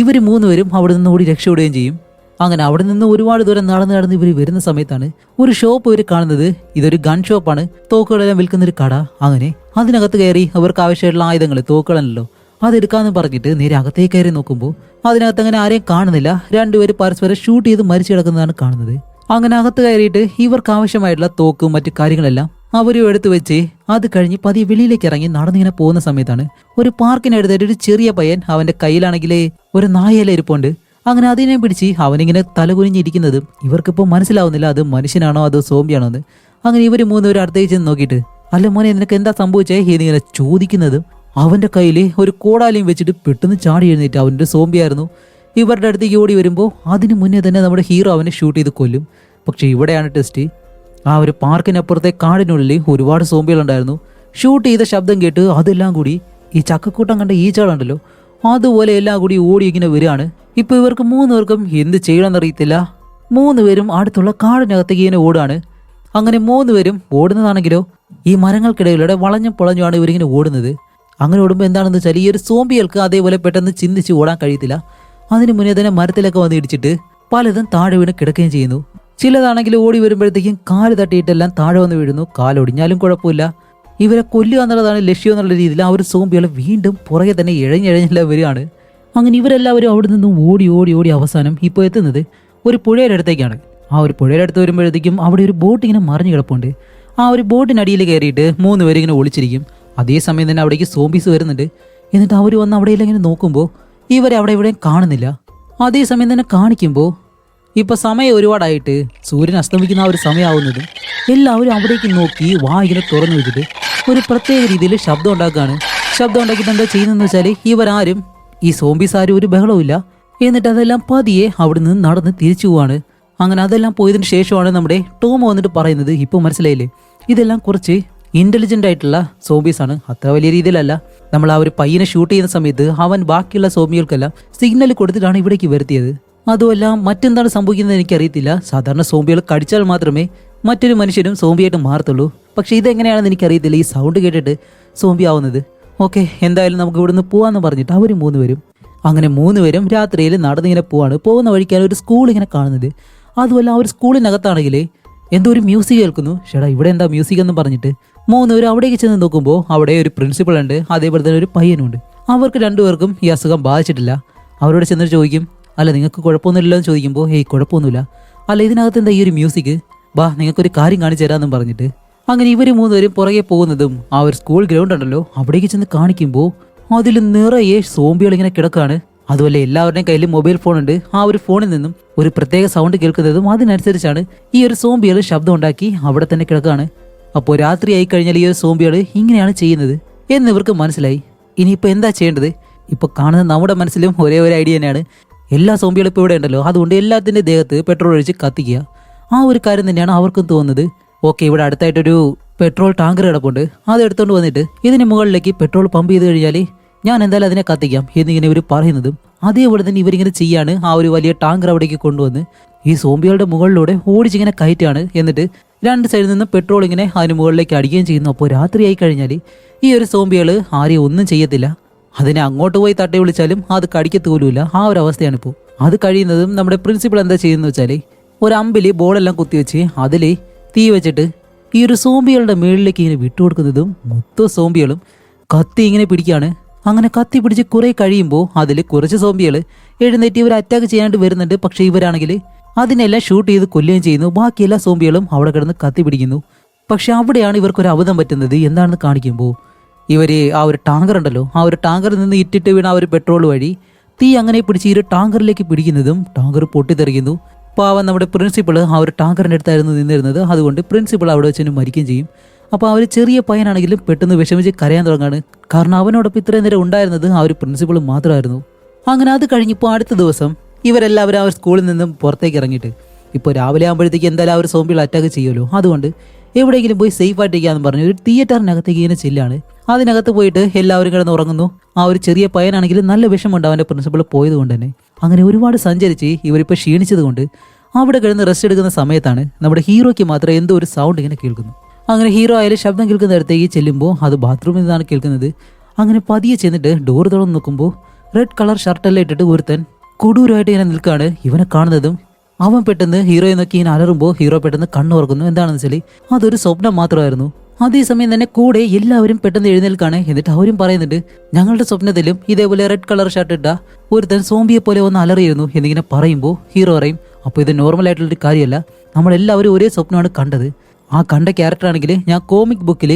ഇവർ മൂന്നുപേരും അവിടെ നിന്ന് ഓടി രക്ഷപ്പെടുകയും ചെയ്യും. അങ്ങനെ അവിടെ നിന്ന് ഒരുപാട് ദൂരം നടന്ന് ഇവർ വരുന്ന സമയത്താണ് ഒരു ഷോപ്പ് ഇവർ കാണുന്നത്. ഇതൊരു ഗൺ ഷോപ്പാണ്, തോക്കുകളെല്ലാം വിൽക്കുന്ന ഒരു കട. അങ്ങനെ അതിനകത്ത് കയറി അവർക്ക് ആവശ്യമായിട്ടുള്ള ആയുധങ്ങൾ തോക്കുകളല്ലോ അതെടുക്കാന്ന് പറഞ്ഞിട്ട് നേരെ അകത്തേക്ക് കയറി നോക്കുമ്പോൾ അതിനകത്ത് അങ്ങനെ ആരെയും കാണുന്നില്ല. രണ്ടുപേര് പരസ്പരം ഷൂട്ട് ചെയ്ത് മരിച്ചു കിടക്കുന്നതാണ് കാണുന്നത്. അങ്ങനെ അകത്ത് കയറിയിട്ട് ഇവർക്ക് ആവശ്യമായിട്ടുള്ള തോക്കും മറ്റു കാര്യങ്ങളെല്ലാം അവരും എടുത്തു വെച്ച് അത് കഴിഞ്ഞ് പതിയെ വെളിയിലേക്ക് ഇറങ്ങി നടന്നിങ്ങനെ പോകുന്ന സമയത്താണ് ഒരു പാർക്കിനടുത്തായിട്ട് ഒരു ചെറിയ പയ്യൻ അവന്റെ കയ്യിലാണെങ്കിലേ ഒരു നായയില ഇരിപ്പുണ്ട്. അങ്ങനെ അതിനെ പിടിച്ച് അവനിങ്ങനെ തലകുനിഞ്ഞിരിക്കുന്നതും ഇവർക്കിപ്പോൾ മനസ്സിലാവുന്നില്ല അത് മനുഷ്യനാണോ അതോ സോംബിയാണോ എന്ന്. അങ്ങനെ ഇവർ മൂന്നുപേരും അടുത്തേക്ക് ചെന്ന് നോക്കിയിട്ട് അല്ല മോനെ നിനക്ക് എന്താ സംഭവിച്ചേ എന്നിങ്ങനെ ചോദിക്കുന്നതും അവന്റെ കയ്യിൽ ഒരു കോടാലിയും വെച്ചിട്ട് പെട്ടെന്ന് ചാടി എഴുന്നേറ്റ് അവൻ്റെ സോംബിയായിരുന്നു. ഇവരുടെ അടുത്തേക്ക് ഓടി വരുമ്പോൾ അതിന് മുന്നേ തന്നെ നമ്മുടെ ഹീറോ അവനെ ഷൂട്ട് ചെയ്ത് കൊല്ലും. പക്ഷെ ഇവിടെയാണ് ടെസ്റ്റ്. ആ ഒരു പാർക്കിനപ്പുറത്തെ കാടിനുള്ളിൽ ഒരുപാട് സോംബികളുണ്ടായിരുന്നു. ഷൂട്ട് ചെയ്ത ശബ്ദം കേട്ട് അതെല്ലാം കൂടി ഈ ചക്കക്കൂട്ടം കണ്ട ഈച്ചകളുണ്ടല്ലോ അതുപോലെ എല്ലാം കൂടി ഓടി ഇങ്ങനെ വരികയാണ്. ഇപ്പൊ ഇവർക്ക് മൂന്നുപേർക്കും എന്ത് ചെയ്യണമെന്നറിയത്തില്ല. മൂന്നുപേരും അടുത്തുള്ള കാടിനകത്തേക്ക് ഇങ്ങനെ ഓടുകയാണ്. അങ്ങനെ മൂന്നുപേരും ഓടുന്നതാണെങ്കിലോ ഈ മരങ്ങൾക്കിടയിലൂടെ വളഞ്ഞും പൊളഞ്ഞുമാണ് ഇവരിങ്ങനെ ഓടുന്നത്. അങ്ങനെ ഓടുമ്പോൾ എന്താണെന്ന് വെച്ചാൽ ഈ ഒരു സോംബികൾക്ക് അതേപോലെ പെട്ടെന്ന് ചിന്തിച്ച് ഓടാൻ കഴിയത്തില്ല. അതിന് മുന്നേ തന്നെ മരത്തിലൊക്കെ വന്ന് ഇടിച്ചിട്ട് പലതും താഴെ വീണ് കിടക്കുകയും ചെയ്യുന്നു. ചിലതാണെങ്കിൽ ഓടി വരുമ്പോഴത്തേക്കും കാല് തട്ടിയിട്ടെല്ലാം താഴെ വന്ന് വീഴുന്നു. കാലൊടിഞ്ഞാലും കുഴപ്പമില്ല, ഇവരെ കൊല്ലുക എന്നുള്ളതാണ് ലക്ഷ്യം എന്നുള്ള രീതിയിൽ ആ ഒരു സോംബികൾ വീണ്ടും പുറകെ തന്നെ ഇഴഞ്ഞെല്ലാം വരികയാണ്. അങ്ങനെ ഇവരെല്ലാവരും അവിടെ നിന്നും ഓടി ഓടി ഓടി അവസാനം ഇപ്പോൾ എത്തുന്നത് ഒരു പുഴയുടെ അടുത്തേക്കാണ്. ആ ഒരു പുഴയുടെ അടുത്ത് വരുമ്പോഴത്തേക്കും അവിടെ ഒരു ബോട്ട് ഇങ്ങനെ മറിഞ്ഞു കിടപ്പുണ്ട്. ആ ഒരു ബോട്ടിനടിയിൽ കയറിയിട്ട് 3 പേര് ഇങ്ങനെ ഒളിച്ചിരിക്കും. അതേസമയം തന്നെ അവിടേക്ക് സോംബീസ് വരുന്നുണ്ട്. എന്നിട്ട് അവർ വന്ന് അവിടെയെല്ലാം ഇങ്ങനെ നോക്കുമ്പോൾ ഇവരെ അവിടെ എവിടെയും കാണുന്നില്ല. അതേസമയം തന്നെ കാണിക്കുമ്പോൾ ഇപ്പൊ സമയം ഒരുപാടായിട്ട് സൂര്യൻ അസ്തമിക്കുന്ന ആ ഒരു സമയമാവുന്നത് എല്ലാവരും അവിടേക്ക് നോക്കി വാ ഇങ്ങനെ തുറന്നു വെച്ചിട്ട് ഒരു പ്രത്യേക രീതിയിൽ ശബ്ദം ഉണ്ടാക്കുകയാണ്. ശബ്ദം ഉണ്ടാക്കിയിട്ട് എന്താ ചെയ്യുന്നതെന്ന് വെച്ചാൽ ഇവരാരും ഈ സോംബീസ് ആരും ഒരു ബഹളവുമില്ല. എന്നിട്ട് അതെല്ലാം പതിയെ അവിടെ നിന്ന് നടന്ന് തിരിച്ചു പോവാണ്. അങ്ങനെ അതെല്ലാം പോയതിനു ശേഷമാണ് നമ്മുടെ ടോം വന്നിട്ട് പറയുന്നത്, ഇപ്പൊ മനസ്സിലായില്ലേ, ഇതെല്ലാം കുറച്ച് ഇന്റലിജന്റ് ആയിട്ടുള്ള സോംബീസ് ആണ്. അത്ര വലിയ രീതിയിലല്ല. നമ്മൾ ആ ഒരു പയ്യനെ ഷൂട്ട് ചെയ്യുന്ന സമയത്ത് അവൻ ബാക്കിയുള്ള സോംബികൾക്കെല്ലാം സിഗ്നൽ കൊടുത്തിട്ടാണ് ഇവിടേക്ക് വരുത്തിയത്. അതുമല്ല മറ്റെന്താണ് സംഭവിക്കുന്നത് എനിക്കറിയത്തില്ല. സാധാരണ സോംബികൾ കടിച്ചാൽ മാത്രമേ മറ്റൊരു മനുഷ്യരും സോംബിയായിട്ട് മാറത്തുള്ളൂ. പക്ഷെ ഇതെങ്ങനെയാണെന്ന് എനിക്കറിയത്തില്ല, ഈ സൗണ്ട് കേട്ടിട്ട് സോംബി ആവുന്നത്. ഓക്കെ, എന്തായാലും നമുക്ക് ഇവിടുന്ന് പോവാന്ന് പറഞ്ഞിട്ട് അവർ 3 പേരും അങ്ങനെ 3 പേരും രാത്രിയിൽ നടന്നിങ്ങനെ പോവാണ്. പോകുന്ന വഴിക്കാണ് ഒരു സ്കൂൾ ഇങ്ങനെ കാണുന്നത്. അതുമല്ല ആ ഒരു സ്കൂളിനകത്താണെങ്കിൽ എന്തോ ഒരു മ്യൂസിക് കേൾക്കുന്നു. ചേട്ടാ ഇവിടെ എന്താ മ്യൂസിക് എന്ന് പറഞ്ഞിട്ട് 3 പേരും അവിടേക്ക് ചെന്ന് നോക്കുമ്പോൾ അവിടെ ഒരു പ്രിൻസിപ്പൾ ഉണ്ട്, അതേപോലെ തന്നെ ഒരു പയ്യനുണ്ട്. അവർക്ക് 2 പേർക്കും ഈ അസുഖം ബാധിച്ചിട്ടില്ല. അവരോട് ചെന്നിട്ട് ചോദിക്കും, അല്ല നിങ്ങൾക്ക് കുഴപ്പമൊന്നുമില്ലല്ലോ എന്ന് ചോദിക്കുമ്പോൾ ഹേയ് കുഴപ്പമൊന്നുമില്ല. അല്ല ഇതിനകത്ത് എന്താ ഈ ഒരു മ്യൂസിക്, ബാ നിങ്ങൾക്കൊരു കാര്യം കാണിച്ചു തരാമെന്നും പറഞ്ഞിട്ട് അങ്ങനെ ഇവർ 3 പേരും പുറകെ പോകുന്നതും ആ ഒരു സ്കൂൾ ഗ്രൗണ്ട് ഉണ്ടല്ലോ അവിടേക്ക് ചെന്ന് കാണിക്കുമ്പോൾ അതിൽ നിറയെ സോംബികൾ ഇങ്ങനെ കിടക്കാണ്. അതുപോലെ എല്ലാവരുടെയും കയ്യിൽ മൊബൈൽ ഫോൺ ഉണ്ട്. ആ ഒരു ഫോണിൽ നിന്നും ഒരു പ്രത്യേക സൗണ്ട് കേൾക്കുന്നതും അതിനനുസരിച്ചാണ് ഈ ഒരു സോംബികൾ ശബ്ദം ഉണ്ടാക്കി അവിടെ തന്നെ കിടക്കാണ്. അപ്പോൾ രാത്രിയായി കഴിഞ്ഞാൽ ഈ ഒരു സോംബികൾ ഇങ്ങനെയാണ് ചെയ്യുന്നത് എന്ന് ഇവർക്ക് മനസ്സിലായി. ഇനിയിപ്പോൾ എന്താ ചെയ്യേണ്ടത്? ഇപ്പോൾ കാണുന്ന നമ്മുടെ മനസ്സിലും ഒരേ ഒരു ഐഡിയ തന്നെയാണ്. എല്ലാ സോംബികളും ഇപ്പോൾ ഇവിടെ ഉണ്ടല്ലോ, അതുകൊണ്ട് എല്ലാത്തിൻ്റെ ദേഹത്ത് പെട്രോൾ ഒഴിച്ച് കത്തിക്കുക. ആ ഒരു കാര്യം തന്നെയാണ് അവർക്കും തോന്നുന്നത്. ഓക്കെ, ഇവിടെ അടുത്തായിട്ടൊരു പെട്രോൾ ടാങ്കർ കിടപ്പുണ്ട്, അത് എടുത്തുകൊണ്ട് വന്നിട്ട് ഇതിന് മുകളിലേക്ക് പെട്രോൾ പമ്പ് ചെയ്ത് കഴിഞ്ഞാൽ ഞാൻ എന്തായാലും അതിനെ കത്തിക്കാം എന്നിങ്ങനെ ഇവർ പറയുന്നതും അതേപോലെ തന്നെ ഇവരിങ്ങനെ ചെയ്യാണ്. ആ ഒരു വലിയ ടാങ്കർ അവിടേക്ക് കൊണ്ടുവന്ന് ഈ സോംബികളുടെ മുകളിലൂടെ ഓടിച്ചിങ്ങനെ കയറ്റാണ്. എന്നിട്ട് 2 സൈഡിൽ നിന്നും പെട്രോൾ ഇങ്ങനെ അതിന് മുകളിലേക്ക് അടിക്കുകയും ചെയ്യുന്നു. അപ്പോൾ രാത്രിയായി കഴിഞ്ഞാൽ ഈ ഒരു സോംബികൾ ആരെയും ഒന്നും ചെയ്യത്തില്ല. അതിനെ അങ്ങോട്ട് പോയി തട്ടി വിളിച്ചാലും അത് കടിക്കത്തോലുമില്ല. ആ ഒരു അവസ്ഥയാണിപ്പോൾ. അത് കഴിയുന്നതും നമ്മുടെ പ്രിൻസിപ്പൾ എന്താ ചെയ്യുന്നത് വെച്ചാൽ ഒരു അമ്പിൽ ബോളെല്ലാം കുത്തിവെച്ച് അതിൽ തീ വെച്ചിട്ട് ഈ ഒരു സോംബികളുടെ മുകളിലേക്ക് ഇങ്ങനെ വിട്ടുകൊടുക്കുന്നതും മൊത്തം സോംബികളും കത്തി ഇങ്ങനെ പിടിക്കുകയാണ്. അങ്ങനെ കത്തി പിടിച്ച് കുറെ കഴിയുമ്പോൾ അതിൽ കുറച്ച് സോംബികൾ എഴുന്നേറ്റ് ഇവർ അറ്റാക്ക് ചെയ്യാനായിട്ട് വരുന്നുണ്ട്. പക്ഷേ ഇവരാണെങ്കിൽ അതിനെല്ലാം ഷൂട്ട് ചെയ്ത് കൊല്ലുകയും ചെയ്യുന്നു. ബാക്കി എല്ലാ സോംബികളും അവിടെ കിടന്ന് കത്തി പിടിക്കുന്നു. പക്ഷെ അവിടെയാണ് ഇവർക്കൊരു അബദ്ധം പറ്റുന്നത്. എന്താണെന്ന് കാണിക്കുമ്പോൾ ഇവര് ആ ഒരു ടാങ്കർ ഉണ്ടല്ലോ, ആ ഒരു ടാങ്കറിൽ നിന്ന് ഇറ്റിട്ട് വീണ ആ ഒരു പെട്രോൾ വഴി തീ അങ്ങനെ പിടിച്ച് ഈ ഒരു ടാങ്കറിലേക്ക് പിടിക്കുന്നതും ടാങ്കർ പൊട്ടിത്തെറിക്കുന്നു. പാവം നമ്മുടെ പ്രിൻസിപ്പൾ ആ ഒരു ടാങ്കറിൻ്റെ അടുത്തായിരുന്നു നിന്നിരുന്നത്. അതുകൊണ്ട് പ്രിൻസിപ്പൾ അവിടെ വെച്ച് മരിക്കുകയും ചെയ്യും. അപ്പോൾ ആ ഒരു ചെറിയ പയ്യനാണെങ്കിലും പെട്ടെന്ന് വിഷമിച്ച് കരയാൻ തുടങ്ങാണ്. കാരണം അവനോടൊപ്പം ഇത്രയും നേരം ഉണ്ടായിരുന്നത് ആ ഒരു പ്രിൻസിപ്പൾ മാത്രമായിരുന്നു. അങ്ങനെ അത് കഴിഞ്ഞിപ്പോൾ അടുത്ത ദിവസം ഇവരെല്ലാവരും ആ ഒരു സ്കൂളിൽ നിന്നും പുറത്തേക്ക് ഇറങ്ങിയിട്ട് ഇപ്പോൾ രാവിലെ ആകുമ്പോഴത്തേക്ക് എന്തായാലും ആ ഒരു സോംബികൾ അറ്റാക്ക് ചെയ്യുമല്ലോ, അതുകൊണ്ട് എവിടെയെങ്കിലും പോയി സേഫ് ആയിട്ടിരിക്കാന്ന് പറഞ്ഞ് ഒരു തിയേറ്ററിനകത്തേക്ക് ഇങ്ങനെ ചെല്ലാണ്. അതിനകത്ത് പോയിട്ട് എല്ലാവരും കിടന്ന് ഉറങ്ങുന്നു. ആ ഒരു ചെറിയ പയ്യനാണെങ്കിലും നല്ല വിഷമമുണ്ട് അവൻ്റെ പ്രിൻസിപ്പൾ പോയത് കൊണ്ട് തന്നെ. അങ്ങനെ ഒരുപാട് സഞ്ചരിച്ച് ഇവരിപ്പോൾ ക്ഷീണിച്ചത് കൊണ്ട് അവിടെ കിടന്ന് റെസ്റ്റ് എടുക്കുന്ന സമയത്താണ് നമ്മുടെ ഹീറോയ്ക്ക് മാത്രം എന്തോ ഒരു സൗണ്ട് ഇങ്ങനെ കേൾക്കുന്നു. അങ്ങനെ ഹീറോ ആയാലും ശബ്ദം കേൾക്കുന്നിടത്തേക്ക് ചെല്ലുമ്പോൾ അത് ബാത്റൂമിൽ നിന്നാണ് കേൾക്കുന്നത്. അങ്ങനെ പതിയെ ചെന്നിട്ട് ഡോർ തുറന്ന് നോക്കുമ്പോൾ റെഡ് കളർ ഷർട്ടെല്ലാം ഇട്ടിട്ട് ഒരുത്തൻ കൊടൂരമായിട്ട് ഇങ്ങനെ നിൽക്കുകയാണ്. ഇവനെ കാണുന്നതും അവൻ പെട്ടെന്ന് ഹീറോയെ നോക്കി ഇങ്ങനെ അലറുമ്പോൾ ഹീറോ പെട്ടെന്ന് കണ്ണു തുറക്കുന്നു. എന്താണെന്ന് വെച്ചാൽ അതൊരു സ്വപ്നം മാത്രമായിരുന്നു. അതേസമയം തന്നെ കൂടെ എല്ലാവരും പെട്ടെന്ന് എഴുന്നേൽക്കാണ്. എന്നിട്ട് അവരും പറയുന്നുണ്ട്, ഞങ്ങളുടെ സ്വപ്നത്തിലും ഇതേപോലെ റെഡ് കളർ ഷർട്ട് ഇട്ട ഒരുത്തൻ സോംബിയെ പോലെ ഒന്ന് അലറിയിരുന്നു എന്നിങ്ങനെ പറയുമ്പോൾ ഹീറോ പറയും, അപ്പോൾ ഇത് നോർമൽ ആയിട്ടുള്ളൊരു കാര്യമല്ല, നമ്മളെല്ലാവരും ഒരേ സ്വപ്നമാണ് കണ്ടത്. ആ കണ്ട ക്യാരക്ടർ ആണെങ്കിൽ ഞാൻ കോമിക് ബുക്കിൽ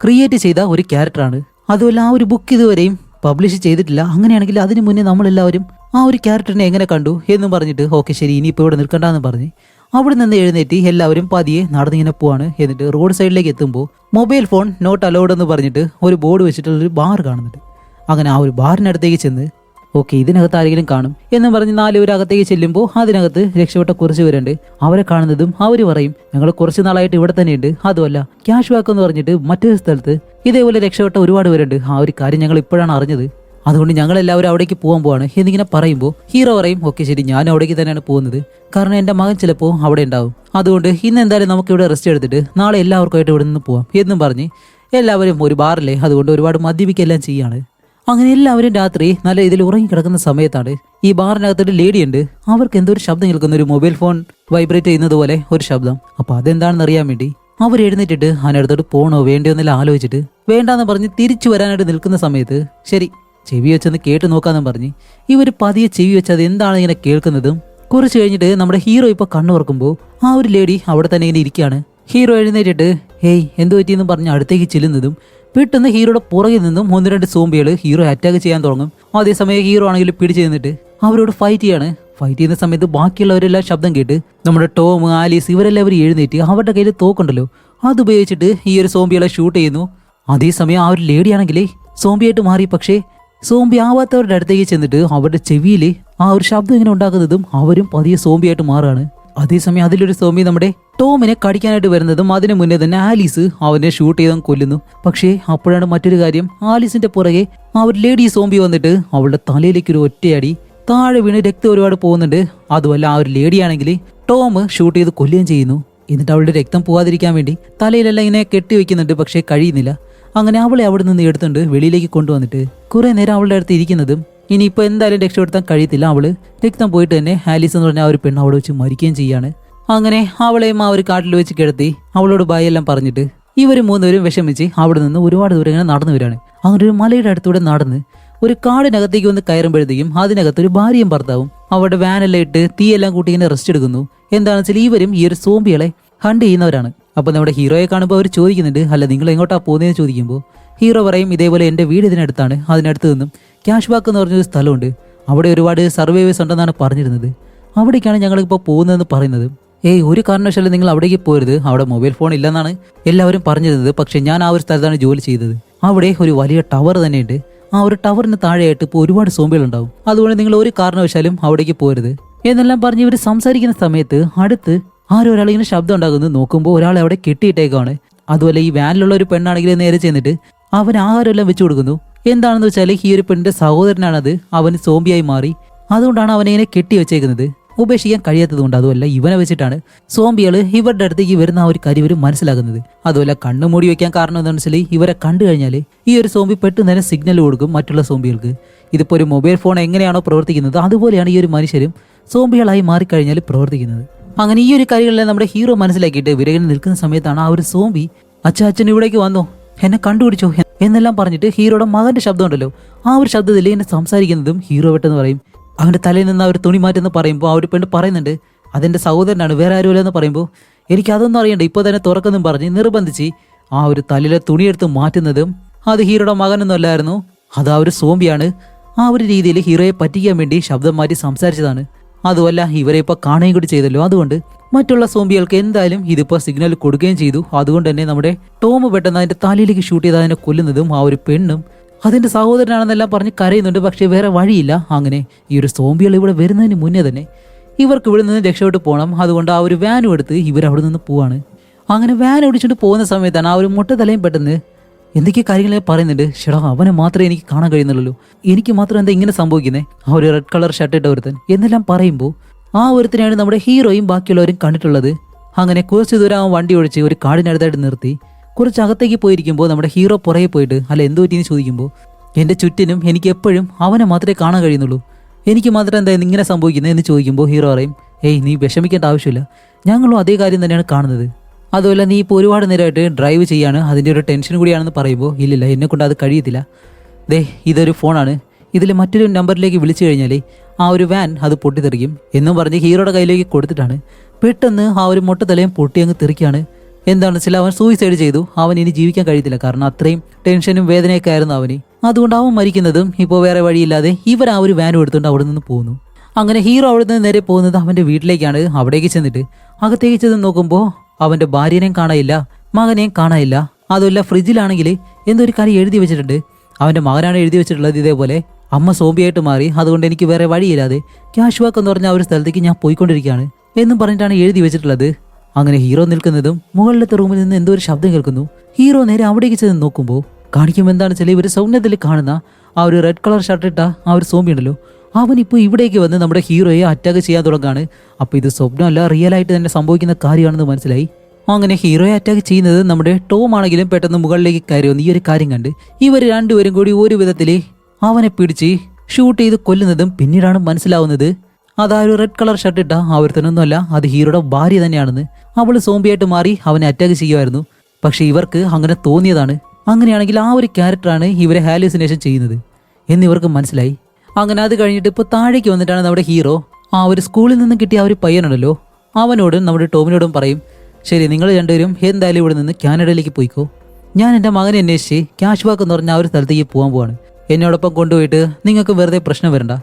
ക്രിയേറ്റ് ചെയ്ത ഒരു ക്യാരക്ടറാണ്. അതുമല്ല ആ ഒരു ബുക്ക് ഇതുവരെയും പബ്ലിഷ് ചെയ്തിട്ടില്ല. അങ്ങനെയാണെങ്കിൽ അതിന് മുന്നേ നമ്മളെല്ലാവരും ആ ഒരു ക്യാരക്ടറിനെ എങ്ങനെ കണ്ടു എന്നും പറഞ്ഞിട്ട് ഓക്കെ ശരി ഇനിയിപ്പോൾ ഇവിടെ നിൽക്കണ്ടെന്ന് പറഞ്ഞ് അവിടെ നിന്ന് എഴുന്നേറ്റ് എല്ലാവരും പതിയെ നടന്നിങ്ങനെ പോവാണ്. എന്നിട്ട് റോഡ് സൈഡിലേക്ക് എത്തുമ്പോൾ മൊബൈൽ ഫോൺ നോട്ട് അലൗഡ് എന്ന് പറഞ്ഞിട്ട് ഒരു ബോർഡ് വെച്ചിട്ടുള്ളൊരു ബാർ കാണുന്നുണ്ട്. അങ്ങനെ ആ ഒരു ബാറിനടുത്തേക്ക് ചെന്ന് ഓക്കെ ഇതിനകത്ത് ആരെങ്കിലും കാണും എന്ന് പറഞ്ഞ് 4 പേര് അകത്തേക്ക് ചെല്ലുമ്പോൾ അതിനകത്ത് രക്ഷപ്പെട്ട കുറച്ച് പേരുണ്ട്. അവരെ കാണുന്നതും അവർ പറയും, ഞങ്ങൾ കുറച്ച് നാളായിട്ട് ഇവിടെ തന്നെയുണ്ട്, അതുമല്ല ക്യാഷ് ബാക്ക് എന്ന് പറഞ്ഞിട്ട് മറ്റൊരു സ്ഥലത്ത് ഇതേപോലെ രക്ഷപ്പെട്ട ഒരുപാട് പേരുണ്ട്. ആ ഒരു കാര്യം ഞങ്ങൾ ഇപ്പോഴാണ് അറിഞ്ഞത്, അതുകൊണ്ട് ഞങ്ങളെല്ലാവരും അവിടേക്ക് പോകാൻ പോവാണ് എന്നിങ്ങനെ പറയുമ്പോൾ ഹീറോ പറയും, ഓക്കെ ശരി ഞാൻ അവിടേക്ക് തന്നെയാണ് പോകുന്നത്, കാരണം എൻ്റെ മകൻ ചിലപ്പോൾ അവിടെ ഉണ്ടാവും, അതുകൊണ്ട് ഇന്ന് എന്തായാലും നമുക്ക് ഇവിടെ റെസ്റ്റ് എടുത്തിട്ട് നാളെ എല്ലാവർക്കുമായിട്ട് ഇവിടെ നിന്ന് പോവാം എന്നും പറഞ്ഞ് എല്ലാവരും ഒരു ബാറിലെ അതുകൊണ്ട് ഒരുപാട് മദ്യപിക്കെല്ലാം ചെയ്യാണ്. അങ്ങനെ എല്ലാവരും രാത്രി നല്ല ഇതിൽ ഉറങ്ങിക്കിടക്കുന്ന സമയത്താണ് ഈ ബാറിനകത്തൊരു ലേഡി ഉണ്ട്. അവർക്ക് എന്തോ ഒരു ശബ്ദം കേൾക്കുന്ന, ഒരു മൊബൈൽ ഫോൺ വൈബ്രേറ്റ് ചെയ്യുന്നത് പോലെ ഒരു ശബ്ദം. അപ്പൊ അതെന്താണെന്ന് അറിയാൻ വേണ്ടി അവർ എഴുന്നേറ്റിട്ട് അതിനടുത്തോട്ട് പോകണോ വേണ്ടയോ എന്നെല്ലാം ആലോചിച്ചിട്ട് വേണ്ടാന്ന് പറഞ്ഞ് തിരിച്ചു വരാനായിട്ട് നിൽക്കുന്ന സമയത്ത് ശരി ചെവി വെച്ചൊന്ന് കേട്ട് നോക്കാന്നും പറഞ്ഞ് ഇവർ പതിയെ ചെവി വെച്ച് അത് എന്താണ് ഇങ്ങനെ കേൾക്കുന്നതും കുറച്ച് കഴിഞ്ഞിട്ട് നമ്മുടെ ഹീറോ ഇപ്പൊ കണ്ണു തുറക്കുമ്പോൾ ആ ഒരു ലേഡി അവിടെ തന്നെ ഇങ്ങനെ ഇരിക്കുകയാണ്. ഹീറോ എഴുന്നേറ്റിട്ട് ഹേയ് എന്തു പറ്റിയെന്ന് പറഞ്ഞ് അടുത്തേക്ക് ചെല്ലുന്നതും പെട്ടെന്ന് ഹീറോയുടെ പുറകിൽ നിന്നും 1-2 സോംബികൾ ഹീറോ അറ്റാക്ക് ചെയ്യാൻ തുടങ്ങും. അതേസമയം ഹീറോ ആണെങ്കിൽ പിടിച്ചു നിന്നിട്ട് അവരോട് ഫൈറ്റ് ചെയ്യാണ്. ഫൈറ്റ് ചെയ്യുന്ന സമയത്ത് ബാക്കിയുള്ളവരെല്ലാം ശബ്ദം കേട്ട് നമ്മുടെ ടോം, ആലീസ് ഇവരെല്ലാവരും എഴുന്നേറ്റ് അവരുടെ കയ്യിൽ തോക്കുണ്ടല്ലോ അതുപയോഗിച്ചിട്ട് ഈ ഒരു സോംബികളെ ഷൂട്ട് ചെയ്യുന്നു. അതേസമയം ആ ഒരു ലേഡിയാണെങ്കിലേ സോംബിയായിട്ട് മാറി. പക്ഷേ സോംബി ആവാത്തവരുടെ അടുത്തേക്ക് ചെന്നിട്ട് അവരുടെ ചെവിയിൽ ആ ഒരു ശബ്ദം ഇങ്ങനെ ഉണ്ടാക്കുന്നതും അവരും പതിയെ സോംബിയായിട്ട് മാറുകയാണ്. അതേസമയം അതിലൊരു സോംബി നമ്മുടെ ടോമിനെ കടിക്കാനായിട്ട് വരുന്നതും അതിനു മുന്നേ തന്നെ ആലീസ് അവനെ ഷൂട്ട് ചെയ്തും കൊല്ലുന്നു. പക്ഷേ അപ്പോഴാണ് മറ്റൊരു കാര്യം, ആലീസിന്റെ പുറകെ ആ ഒരു ലേഡി സോംബി വന്നിട്ട് അവളുടെ തലയിലേക്ക് ഒരു ഒറ്റയടി താഴെ വീണ് രക്തം ഒരുപാട് പോകുന്നുണ്ട്. അതുമല്ല ആ ഒരു ലേഡിയാണെങ്കിൽ ടോം ഷൂട്ട് ചെയ്ത് കൊല്ലുകയും ചെയ്യുന്നു. എന്നിട്ട് അവളുടെ രക്തം പോകാതിരിക്കാൻ വേണ്ടി തലയിലെല്ലാം ഇങ്ങനെ കെട്ടി വെക്കുന്നുണ്ട്. പക്ഷേ കഴിയുന്നില്ല. അങ്ങനെ അവളെ അവിടെ നിന്ന് എടുത്തുകൊണ്ട് വെളിയിലേക്ക് കൊണ്ടുവന്നിട്ട് കുറെ നേരം അവളുടെ അടുത്ത് ഇരിക്കുന്നതും ഇനിയിപ്പോൾ എന്തായാലും രക്ഷപ്പെടുത്താൻ കഴിയത്തില്ല. അവള് രക്തം പോയിട്ട് തന്നെ ആലീസ് എന്ന് പറഞ്ഞ ആ ഒരു പെണ്ണ് അവിടെ വെച്ച് മരിക്കുകയും ചെയ്യാണ്. അങ്ങനെ അവളെയും ആ ഒരു കാട്ടിൽ വെച്ച് കിടത്തി അവളോട് ബായെല്ലാം പറഞ്ഞിട്ട് ഇവർ 3 പേരും വിഷമിച്ച് അവിടെ നിന്ന് ഒരുപാട് ദൂരം ഇങ്ങനെ നടന്നു വരികയാണ്. അങ്ങനെ ഒരു മലയുടെ അടുത്തൂടെ നടന്ന് ഒരു കാടിനകത്തേക്ക് വന്ന് കയറുമ്പോഴത്തേക്കും അതിനകത്ത് ഒരു ഭാര്യയും ഭർത്താവും അവരുടെ വാനെല്ലാം ഇട്ട് തീയെല്ലാം കൂട്ടി ഇങ്ങനെ റെസ്റ്റ് എടുക്കുന്നു. എന്താണെന്ന് വെച്ചാൽ ഇവരും ഈ ഒരു സോംബികളെ ഹണ്ട് ചെയ്യുന്നവരാണ്. അപ്പൊ നമ്മുടെ ഹീറോയെ കാണുമ്പോൾ അവർ ചോദിക്കുന്നുണ്ട്, അല്ല നിങ്ങൾ എങ്ങോട്ടാ പോകുന്നതെന്ന് ചോദിക്കുമ്പോൾ ഹീറോ പറയും, ഇതേപോലെ എൻ്റെ വീട് ഇതിനടുത്താണ്, അതിനടുത്ത് നിന്നും ക്യാഷ് ബാക്ക് എന്ന് പറഞ്ഞൊരു സ്ഥലമുണ്ട്, അവിടെ ഒരുപാട് സർവൈവേഴ്സ് ഉണ്ടെന്നാണ് പറഞ്ഞിരുന്നത്, അവിടേക്കാണ് ഞങ്ങളിപ്പോൾ പോകുന്നതെന്ന് പറയുന്നത്. ഒരു കാരണവശാലും നിങ്ങൾ അവിടേക്ക് പോരുത്, അവിടെ മൊബൈൽ ഫോൺ ഇല്ലെന്നാണ് എല്ലാവരും പറഞ്ഞിരുന്നത്. പക്ഷെ ഞാൻ ആ ഒരു സ്ഥലത്താണ് ജോലി ചെയ്തത്. അവിടെ ഒരു വലിയ ടവർ തന്നെയുണ്ട്. ആ ഒരു ടവറിന് താഴെയായിട്ട് ഇപ്പോൾ ഒരുപാട് സോംബികൾ ഉണ്ടാവും. അതുകൊണ്ട് നിങ്ങൾ ഒരു കാരണവശാലും അവിടേക്ക് പോരുത് എന്നെല്ലാം പറഞ്ഞ് ഇവർ സംസാരിക്കുന്ന സമയത്ത് അടുത്ത് ഒരാൾ ഇങ്ങനെ ശബ്ദം ഉണ്ടാകുന്നു. നോക്കുമ്പോൾ ഒരാളെ അവിടെ കെട്ടിയിട്ടേക്കാണ്. അതുപോലെ ഈ വാനിലുള്ള ഒരു പെണ്ണാണെങ്കിൽ നേരെ ചെന്നിട്ട് അവൻ ആഹാരമെല്ലാം വെച്ചു കൊടുക്കുന്നു. എന്താണെന്ന് വെച്ചാൽ ഈ ഒരു പെണ്ണിന്റെ സഹോദരനാണത്, അവന് സോംബിയായി മാറി. അതുകൊണ്ടാണ് അവനെ ഇങ്ങനെ കെട്ടി വെച്ചേക്കുന്നത്, ഉപേക്ഷിക്കാൻ കഴിയാത്തതുകൊണ്ട്. അതുമല്ല ഇവനെ വെച്ചിട്ടാണ് സോംബികൾ ഇവരുടെ അടുത്തേക്ക് വരുന്ന ആ ഒരു കാര്യം ഇവർ മനസ്സിലാക്കുന്നത്. അതുപോലെ കണ്ണു മൂടി വെക്കാൻ കാരണം എന്താണെന്ന് വെച്ചാൽ ഇവരെ കണ്ടു കഴിഞ്ഞാൽ ഈ ഒരു സോംബി പെട്ടെന്ന് തന്നെ സിഗ്നൽ കൊടുക്കും മറ്റുള്ള സോംബികൾക്ക്. ഇതിപ്പോൾ ഒരു മൊബൈൽ ഫോൺ എങ്ങനെയാണോ പ്രവർത്തിക്കുന്നത് അതുപോലെയാണ് ഈ ഒരു മനുഷ്യരും സോംബികളായി മാറിക്കഴിഞ്ഞാൽ പ്രവർത്തിക്കുന്നത്. അങ്ങനെ ഈ ഒരു കാര്യങ്ങളെല്ലാം നമ്മുടെ ഹീറോ മനസ്സിലാക്കിയിട്ട് വിരകൻ നിൽക്കുന്ന സമയത്താണ് ആ ഒരു സോംബി അച്ഛൻ ഇവിടേക്ക് വന്നോ, എന്നെ കണ്ടുപിടിച്ചോ എന്നെല്ലാം പറഞ്ഞിട്ട് ഹീറോയുടെ മകന്റെ ശബ്ദം ഉണ്ടല്ലോ ആ ഒരു ശബ്ദത്തിൽ എന്നെ സംസാരിക്കുന്നതും ഹീറോ പെട്ടെന്ന് പറയും, അവന്റെ തലയിൽ നിന്ന് അവർ തുണി മാറ്റെന്ന് പറയുമ്പോൾ ആ ഒരു പെണ്ണ് പറയുന്നുണ്ട് അതെന്റെ സഹോദരനാണ്, വേറെ ആരുമില്ലെന്ന് പറയുമ്പോൾ എനിക്ക് അതൊന്നും അറിയണ്ട, ഇപ്പോൾ തന്നെ തുറക്കെന്നും പറഞ്ഞ് നിർബന്ധിച്ച് ആ ഒരു തലയിലെ തുണിയെടുത്ത് മാറ്റുന്നതും അത് ഹീറോയുടെ മകനൊന്നും അല്ലായിരുന്നു, അത് ആ ഒരു സോംബിയാണ്. ആ ഒരു രീതിയിൽ ഹീറോയെ പറ്റിക്കാൻ വേണ്ടി ശബ്ദം മാറ്റി സംസാരിച്ചതാണ്. അതുമല്ല ഇവരെ ഇപ്പോൾ കാണുകയും കൂടി ചെയ്തല്ലോ, അതുകൊണ്ട് മറ്റുള്ള സോംബികൾക്ക് എന്തായാലും ഇതിപ്പോൾ സിഗ്നൽ കൊടുക്കുകയും ചെയ്തു. അതുകൊണ്ട് തന്നെ നമ്മുടെ ടോം പെട്ടെന്ന് അതിന്റെ തലയിലേക്ക് ഷൂട്ട് ചെയ്ത് അതിനെ കൊല്ലുന്നതും ആ ഒരു പെണ്ണും അതിന്റെ സഹോദരനാണെന്നെല്ലാം പറഞ്ഞ് കരയുന്നുണ്ട്. പക്ഷേ വേറെ വഴിയില്ല. അങ്ങനെ ഈ ഒരു സോംബികൾ ഇവിടെ വരുന്നതിന് മുന്നേ തന്നെ ഇവർക്ക് ഇവിടെ നിന്ന് രക്ഷപ്പെട്ട് പോകണം. അതുകൊണ്ട് ആ ഒരു വാനും എടുത്ത് ഇവർ അവിടെ നിന്ന് പോവാണ്. അങ്ങനെ വാൻ ഓടിച്ചിട്ട് പോകുന്ന സമയത്താണ് ആ ഒരു മുട്ടത്തലയും പെട്ടെന്ന് എന്തൊക്കെ കാര്യങ്ങളെ പറയുന്നുണ്ട്. ഷെടാ അവനെ മാത്രമേ എനിക്ക് കാണാൻ കഴിയുന്നുള്ളൂ, എനിക്ക് മാത്രം എന്താ ഇങ്ങനെ സംഭവിക്കുന്നത്, ആ ഒരു റെഡ് കളർ ഷർട്ട് ഇട്ട ഒരുത്തൻ എന്നെല്ലാം പറയുമ്പോൾ ആ ഒരുത്തനെയാണ് നമ്മുടെ ഹീറോയും ബാക്കിയുള്ളവരും കണ്ടിട്ടുള്ളത്. അങ്ങനെ കുറച്ച് ദൂരം അവൻ വണ്ടി ഓടിച്ച് ഒരു കാടിനടുത്തായിട്ട് നിർത്തി കുറച്ച് അകത്തേക്ക് പോയിരിക്കുമ്പോൾ നമ്മുടെ ഹീറോ പുറകെ പോയിട്ട് അല്ല എന്തു പറ്റിയെന്ന് ചോദിക്കുമ്പോൾ എൻ്റെ ചുറ്റിനും എനിക്ക് എപ്പോഴും അവനെ മാത്രമേ കാണാൻ കഴിയുന്നുള്ളൂ, എനിക്ക് മാത്രം എന്താ ഇങ്ങനെ സംഭവിക്കുന്നത് എന്ന് ചോദിക്കുമ്പോൾ ഹീറോ പറയും, നീ വിഷമിക്കേണ്ട ആവശ്യമില്ല, ഞങ്ങളും അതേ കാര്യം തന്നെയാണ് കാണുന്നത്. അതുമല്ല നീ ഇപ്പോൾ ഒരുപാട് നേരമായിട്ട് ഡ്രൈവ് ചെയ്യാണ്, അതിൻ്റെ ഒരു ടെൻഷൻ കൂടിയാണെന്ന് പറയുമ്പോൾ ഇല്ലില്ല എന്നെ കൊണ്ട് അത് കഴിയത്തില്ല, ഇതൊരു ഫോണാണ്, ഇതിൽ മറ്റൊരു നമ്പറിലേക്ക് വിളിച്ചു കഴിഞ്ഞാൽ ആ ഒരു വാൻ അത് പൊട്ടിത്തെറിക്കും എന്നും പറഞ്ഞ് ഹീറോയുടെ കയ്യിലേക്ക് കൊടുത്തിട്ടാണ് പെട്ടെന്ന് ആ ഒരു മുട്ടത്തലയും പൊട്ടി അങ്ങ് തെറിക്കുകയാണ്. എന്താണെന്ന് വെച്ചാൽ അവൻ സൂയിസൈഡ് ചെയ്തു, അവൻ ഇനി ജീവിക്കാൻ കഴിയത്തില്ല, കാരണം അത്രയും ടെൻഷനും വേദനയൊക്കെ ആയിരുന്നു അവന്. അതുകൊണ്ട് അവൻ മരിക്കുന്നതും ഇപ്പോൾ വേറെ വഴിയില്ലാതെ ഇവർ ആ ഒരു വാനും എടുത്തുകൊണ്ട് അവിടെ നിന്ന് പോകുന്നു. അങ്ങനെ ഹീറോ അവിടെ നിന്ന് നേരെ പോകുന്നത് അവൻ്റെ വീട്ടിലേക്കാണ്. അവിടേക്ക് ചെന്നിട്ട് അകത്തേക്ക് ചെന്ന് നോക്കുമ്പോൾ അവൻ്റെ ഭാര്യനെയും കാണാനില്ല, മകനെയും കാണാനില്ല. അതുമല്ല ഫ്രിഡ്ജിലാണെങ്കിൽ എന്തൊരു കാര്യം എഴുതി വെച്ചിട്ടുണ്ട്, അവൻ്റെ മകനാണ് എഴുതി വെച്ചിട്ടുള്ളത് ഇതേപോലെ അമ്മ സോംബിയായിട്ട് മാറി, അതുകൊണ്ട് എനിക്ക് വേറെ വഴിയില്ലാതെ ക്യാഷ് ബാക്ക് എന്ന് പറഞ്ഞ ആ ഒരു സ്ഥലത്തേക്ക് ഞാൻ പോയിക്കൊണ്ടിരിക്കുകയാണ് എന്നും പറഞ്ഞിട്ടാണ് എഴുതി വെച്ചിട്ടുള്ളത്. അങ്ങനെ ഹീറോ നിൽക്കുന്നതും മുകളിലത്തെ റൂമിൽ നിന്ന് എന്തോ ഒരു ശബ്ദം കേൾക്കുന്നു. ഹീറോ നേരെ അവിടേക്ക് ചെന്ന് നോക്കുമ്പോൾ കാണിക്കുമ്പോൾ എന്താണെന്ന് വെച്ചാൽ ഇവർ സ്വപ്നത്തിൽ കാണുന്ന ആ ഒരു റെഡ് കളർ ഷർട്ട് ഇട്ട ആ ഒരു സോംബി ഉണ്ടല്ലോ അവനിപ്പോൾ ഇവിടേക്ക് വന്ന് നമ്മുടെ ഹീറോയെ അറ്റാക്ക് ചെയ്യാൻ തുടങ്ങാണ്. അപ്പോൾ ഇത് സ്വപ്നമല്ല, റിയൽ ആയിട്ട് തന്നെ സംഭവിക്കുന്ന കാര്യമാണെന്ന് മനസ്സിലായി. അങ്ങനെ ഹീറോയെ അറ്റാക്ക് ചെയ്യുന്നത് നമ്മുടെ ടോം ആണെങ്കിലും പെട്ടെന്ന് മുകളിലേക്ക് കയറി വന്ന് ഈ ഒരു കാര്യം കണ്ട് ഇവർ രണ്ടുപേരും കൂടി ഒരു വിധത്തിൽ അവനെ പിടിച്ച് ഷൂട്ട് ചെയ്ത് കൊല്ലുന്നതും പിന്നീടാണ് മനസ്സിലാവുന്നത് അതാ ഒരു റെഡ് കളർ ഷർട്ട് ഇട്ട ഒരുത്തനൊന്നുമല്ല, അത് ഹീറോയുടെ ഭാര്യ തന്നെയാണെന്ന്. അവള് സോംബിയായിട്ട് മാറി അവനെ അറ്റാക്ക് ചെയ്യുമായിരുന്നു. പക്ഷെ ഇവർക്ക് അങ്ങനെ തോന്നിയതാണ്. അങ്ങനെയാണെങ്കിൽ ആ ഒരു ക്യാരക്ടറാണ് ഇവരെ ഹാലൂസിനേഷൻ ചെയ്യുന്നത് എന്നിവർക്ക് മനസ്സിലായി. അങ്ങനെ അത് കഴിഞ്ഞിട്ട് ഇപ്പോൾ താഴേക്ക് വന്നിട്ടാണ് നമ്മുടെ ഹീറോ ആ ഒരു സ്കൂളിൽ നിന്ന് കിട്ടിയ ആ ഒരു പയ്യനുണ്ടല്ലോ അവനോടും നമ്മുടെ ടോമിനോടും പറയും, ശരി, നിങ്ങൾ രണ്ടുപേരും എന്തായാലും ഇവിടെ നിന്ന് കാനഡയിലേക്ക് പോയിക്കോ. ഞാൻ എൻ്റെ മകനെ അന്വേഷിച്ച് ക്യാഷ് ബാക്ക് എന്ന് പറഞ്ഞ ആ ഒരു സ്ഥലത്തേക്ക് പോകാൻ പോവാണ്. എന്നോടൊപ്പം കൊണ്ടുപോയിട്ട് നിങ്ങൾക്ക് വെറുതെ പ്രശ്നം വരണ്ട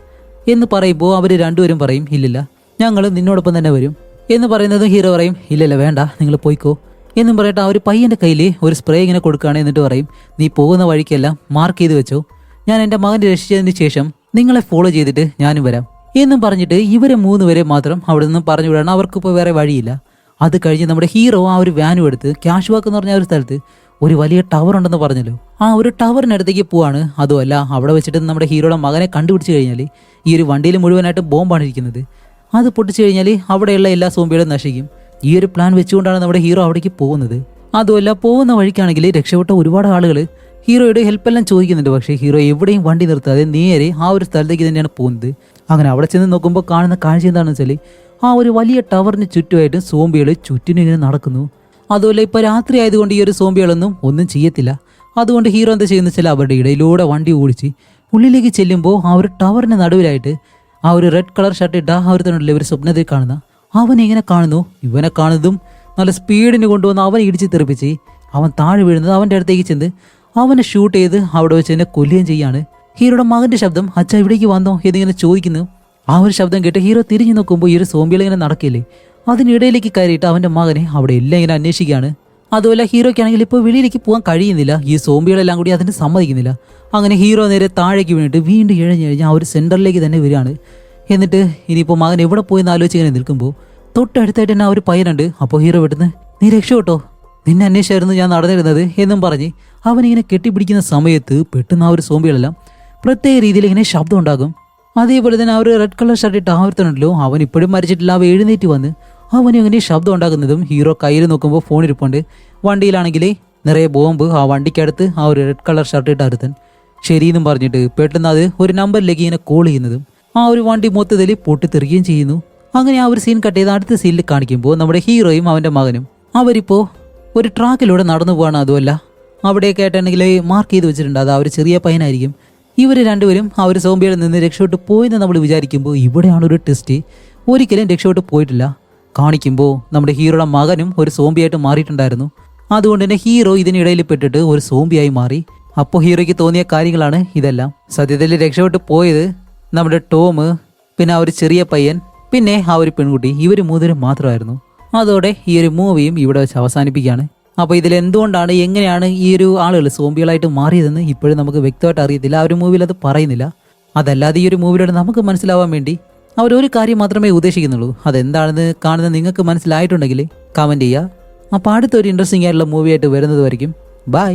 എന്ന് പറയുമ്പോൾ അവർ രണ്ടുപേരും പറയും ഇല്ലില്ല, ഞങ്ങൾ നിന്നോടൊപ്പം തന്നെ വരും എന്ന് പറയുന്നത് ഹീറോ പറയും ഇല്ലല്ല വേണ്ട, നിങ്ങൾ പോയിക്കോ എന്നും പറഞ്ഞിട്ട് ആ ഒരു പയ്യൻ്റെ കയ്യിൽ ഒരു സ്പ്രേ ഇങ്ങനെ കൊടുക്കുകയാണ്. എന്നിട്ട് പറയും നീ പോകുന്ന വഴിക്കെല്ലാം മാർക്ക് ചെയ്ത് വെച്ചോ, ഞാൻ എൻ്റെ മകനെ രക്ഷിച്ചതിന് ശേഷം നിങ്ങളെ ഫോളോ ചെയ്തിട്ട് ഞാനും വരാം എന്നും പറഞ്ഞിട്ട് ഇവരെ 3 പേരെ മാത്രം അവിടെ നിന്നും പറഞ്ഞു വിടാണ്. അവർക്കിപ്പോൾ വേറെ വഴിയില്ല. അത് കഴിഞ്ഞ് നമ്മുടെ ഹീറോ ആ ഒരു വാനും എടുത്ത് ക്യാഷ് ബാക്ക് എന്ന് പറഞ്ഞ ഒരു സ്ഥലത്ത് ഒരു വലിയ ടവർ ഉണ്ടെന്ന് പറഞ്ഞല്ലോ, ആ ഒരു ടവറിനടുത്തേക്ക് പോവാണ്. അതുമല്ല അവിടെ വെച്ചിട്ട് നമ്മുടെ ഹീറോയുടെ മകനെ കണ്ടുപിടിച്ച് കഴിഞ്ഞാൽ ഈ ഒരു വണ്ടിയിൽ മുഴുവനായിട്ട് ബോംബാണ് ഇരിക്കുന്നത്. അത് പൊട്ടിച്ചു കഴിഞ്ഞാൽ അവിടെയുള്ള എല്ലാ സോംബികളും നശിക്കും. ഈ ഒരു പ്ലാൻ വെച്ചുകൊണ്ടാണ് നമ്മുടെ ഹീറോ അവിടേക്ക് പോകുന്നത്. അതുമല്ല പോകുന്ന വഴിക്കാണെങ്കിൽ രക്ഷപ്പെട്ട ഒരുപാട് ആളുകൾ ഹീറോയുടെ ഹെൽപ്പെല്ലാം ചോദിക്കുന്നുണ്ട്. പക്ഷേ ഹീറോ എവിടെയും വണ്ടി നിർത്താതെ നേരെ ആ ഒരു സ്ഥലത്തേക്ക് തന്നെയാണ് പോകുന്നത്. അങ്ങനെ അവിടെ ചെന്ന് നോക്കുമ്പോൾ കാണുന്ന കാഴ്ച എന്താണെന്ന് വെച്ചാൽ ആ ഒരു വലിയ ടവറിന് ചുറ്റുമായിട്ട് സോംബികൾ ചുറ്റിനും ഇങ്ങനെ നടക്കുന്നു. അതുപോലെ ഇപ്പോൾ രാത്രി ആയതുകൊണ്ട് ഈ ഒരു സോംബികളൊന്നും ഒന്നും ചെയ്യത്തില്ല. അതുകൊണ്ട് ഹീറോ എന്താ ചെയ്യുന്ന വെച്ചാൽ അവരുടെ ഇടയിലൂടെ വണ്ടി ഓടിച്ച് ഉള്ളിലേക്ക് ചെല്ലുമ്പോൾ ആ ഒരു ടവറിന് നടുവിലായിട്ട് ആ ഒരു റെഡ് കളർ ഷർട്ട് ഇട്ട ആ ഒരു തന്നെ ഒരു സ്വപ്നത്തിൽ കാണുന്ന അവനിങ്ങനെ കാണുന്നു. ഇവനെ കാണുന്നതും നല്ല സ്പീഡിന് കൊണ്ടുവന്ന് അവനെ ഇടിച്ച് തെറിപ്പിച്ച് അവൻ താഴെ വീഴുന്നത് അവൻ്റെ അടുത്തേക്ക് ചെന്ന് അവനെ ഷൂട്ട് ചെയ്ത് അവിടെ വെച്ച് തന്നെ കൊല്ലുകയും ചെയ്യാണ്. ഹീറോയുടെ മകൻ്റെ ശബ്ദം അച്ഛാ ഇവിടേക്ക് വന്നോ എന്നിങ്ങനെ ചോദിക്കുന്നു. ആ ഒരു ശബ്ദം കേട്ട് ഹീറോ തിരിഞ്ഞു നോക്കുമ്പോൾ ഈ ഒരു സോംബികൾ ഇങ്ങനെ നടക്കില്ലേ, അതിനിടയിലേക്ക് കയറിയിട്ട് അവൻ്റെ മകനെ അവിടെ എല്ലാം ഇങ്ങനെ അന്വേഷിക്കുകയാണ്. അതുപോലെ ഹീറോയ്ക്കാണെങ്കിൽ ഇപ്പോൾ വെളിയിലേക്ക് പോകാൻ കഴിയുന്നില്ല. ഈ സോംബികളെല്ലാം കൂടി അതിന് സമ്മതിക്കുന്നില്ല. അങ്ങനെ ഹീറോ നേരെ താഴേക്ക് വീണിട്ട് വീണ്ടും ഇഴഞ്ഞ് ആ ഒരു സെൻറ്ററിലേക്ക് തന്നെ വരികയാണ്. എന്നിട്ട് ഇനിയിപ്പോൾ മകൻ എവിടെ പോയെന്ന് ആലോചിച്ച് ഇങ്ങനെ നിൽക്കുമ്പോൾ തൊട്ടടുത്തായിട്ട് തന്നെ ആ ഒരു പയ്യനുണ്ട്. അപ്പോൾ ഹീറോ വിടുന്ന് നീ രക്ഷപ്പെട്ടോ, നിന്നെ അന്വേഷിച്ചായിരുന്നു ഞാൻ നടന്നിരുന്നത് എന്നും പറഞ്ഞ് അവനിങ്ങനെ കെട്ടിപ്പിടിക്കുന്ന സമയത്ത് പെട്ടെന്ന് ആ ഒരു സോംബികളെല്ലാം പ്രത്യേക രീതിയിൽ ഇങ്ങനെ ശബ്ദം ഉണ്ടാകും. അതേപോലെ തന്നെ ആ ഒരു റെഡ് കളർ ഷർട്ട് ഇട്ട് ആവർത്തനുണ്ടല്ലോ, അവൻ ഇപ്പോഴും മരിച്ചിട്ടില്ല. അവ എഴുന്നേറ്റ് വന്ന് അവന് ഇങ്ങനെ ശബ്ദം ഉണ്ടാക്കുന്നതും ഹീറോ കയ്യിൽ നോക്കുമ്പോൾ ഫോൺ ഇരിപ്പുണ്ട്. വണ്ടിയിലാണെങ്കിൽ നിറയെ ബോംബ്. ആ വണ്ടിക്കടുത്ത് ആ ഒരു റെഡ് കളർ ഷർട്ട് ഇട്ട ഒരുത്തൻ ശരിയെന്നും പറഞ്ഞിട്ട് പെട്ടെന്ന് അത് ഒരു നമ്പറിലേക്ക് ഇങ്ങനെ കോൾ ചെയ്യുന്നതും ആ ഒരു വണ്ടി മൊത്തത്തിൽ പൊട്ടിത്തെറിക്കുകയും ചെയ്യുന്നു. അങ്ങനെ ആ ഒരു സീൻ കട്ട് ചെയ്ത് അടുത്ത സീനിൽ കാണിക്കുമ്പോൾ നമ്മുടെ ഹീറോയും അവൻ്റെ മകനും അവരിപ്പോൾ ഒരു ട്രാക്കിലൂടെ നടന്നു പോവാണ്. അതുമല്ല അവിടെയൊക്കെ ആയിട്ടാണെങ്കിൽ മാർക്ക് ചെയ്ത് വെച്ചിട്ടുണ്ട്, അത് ആ ഒരു ചെറിയ പയ്യനായിരിക്കും. ഇവർ രണ്ടുപേരും ആ ഒരു സോംബിയിൽ നിന്ന് രക്ഷപ്പെട്ട് പോയെന്ന് നമ്മൾ വിചാരിക്കുമ്പോൾ ഇവിടെയാണ് ഒരു ടെസ്റ്റ്. ഒരിക്കലും രക്ഷപ്പെട്ട് പോയിട്ടില്ല. കാണിക്കുമ്പോൾ നമ്മുടെ ഹീറോയുടെ മകനും ഒരു സോംബിയായിട്ട് മാറിയിട്ടുണ്ടായിരുന്നു. അതുകൊണ്ട് തന്നെ ഹീറോ ഇതിനിടയിൽ പെട്ടിട്ട് ഒരു സോംബിയായി മാറി. അപ്പോൾ ഹീറോയ്ക്ക് തോന്നിയ കാര്യങ്ങളാണ് ഇതെല്ലാം. സത്യത്തിൽ രക്ഷപ്പെട്ട് പോയത് നമ്മുടെ ടോം, പിന്നെ ആ ഒരു ചെറിയ പയ്യൻ, പിന്നെ ആ ഒരു പെൺകുട്ടി, ഇവർ 3 പേരും മാത്രമായിരുന്നു. അതോടെ ഈ ഒരു മൂവിയും ഇവിടെ വെച്ച് അവസാനിപ്പിക്കുകയാണ്. അപ്പോൾ ഇതിൽ എന്തുകൊണ്ടാണ് എങ്ങനെയാണ് ഈ ഒരു ആളുകൾ സോംബികളായിട്ട് മാറിയതെന്ന് ഇപ്പോഴും നമുക്ക് വ്യക്തമായിട്ട് അറിയത്തില്ല. ആ ഒരു മൂവിയിൽ അത് പറയുന്നില്ല. അതല്ലാതെ ഈ ഒരു മൂവിയിലൂടെ നമുക്ക് മനസ്സിലാവാൻ വേണ്ടി അവരൊരു കാര്യം മാത്രമേ ഉദ്ദേശിക്കുന്നുള്ളൂ. അതെന്താണെന്ന് കാണുന്ന നിങ്ങൾക്ക് മനസ്സിലായിട്ടുണ്ടെങ്കിൽ കമൻറ്റ് ചെയ്യുക. അപ്പോൾ അടുത്തൊരു ഇൻട്രസ്റ്റിംഗ് ആയിട്ടുള്ള മൂവിയായിട്ട് വരുന്നത് വരയ്ക്കും. ബൈ.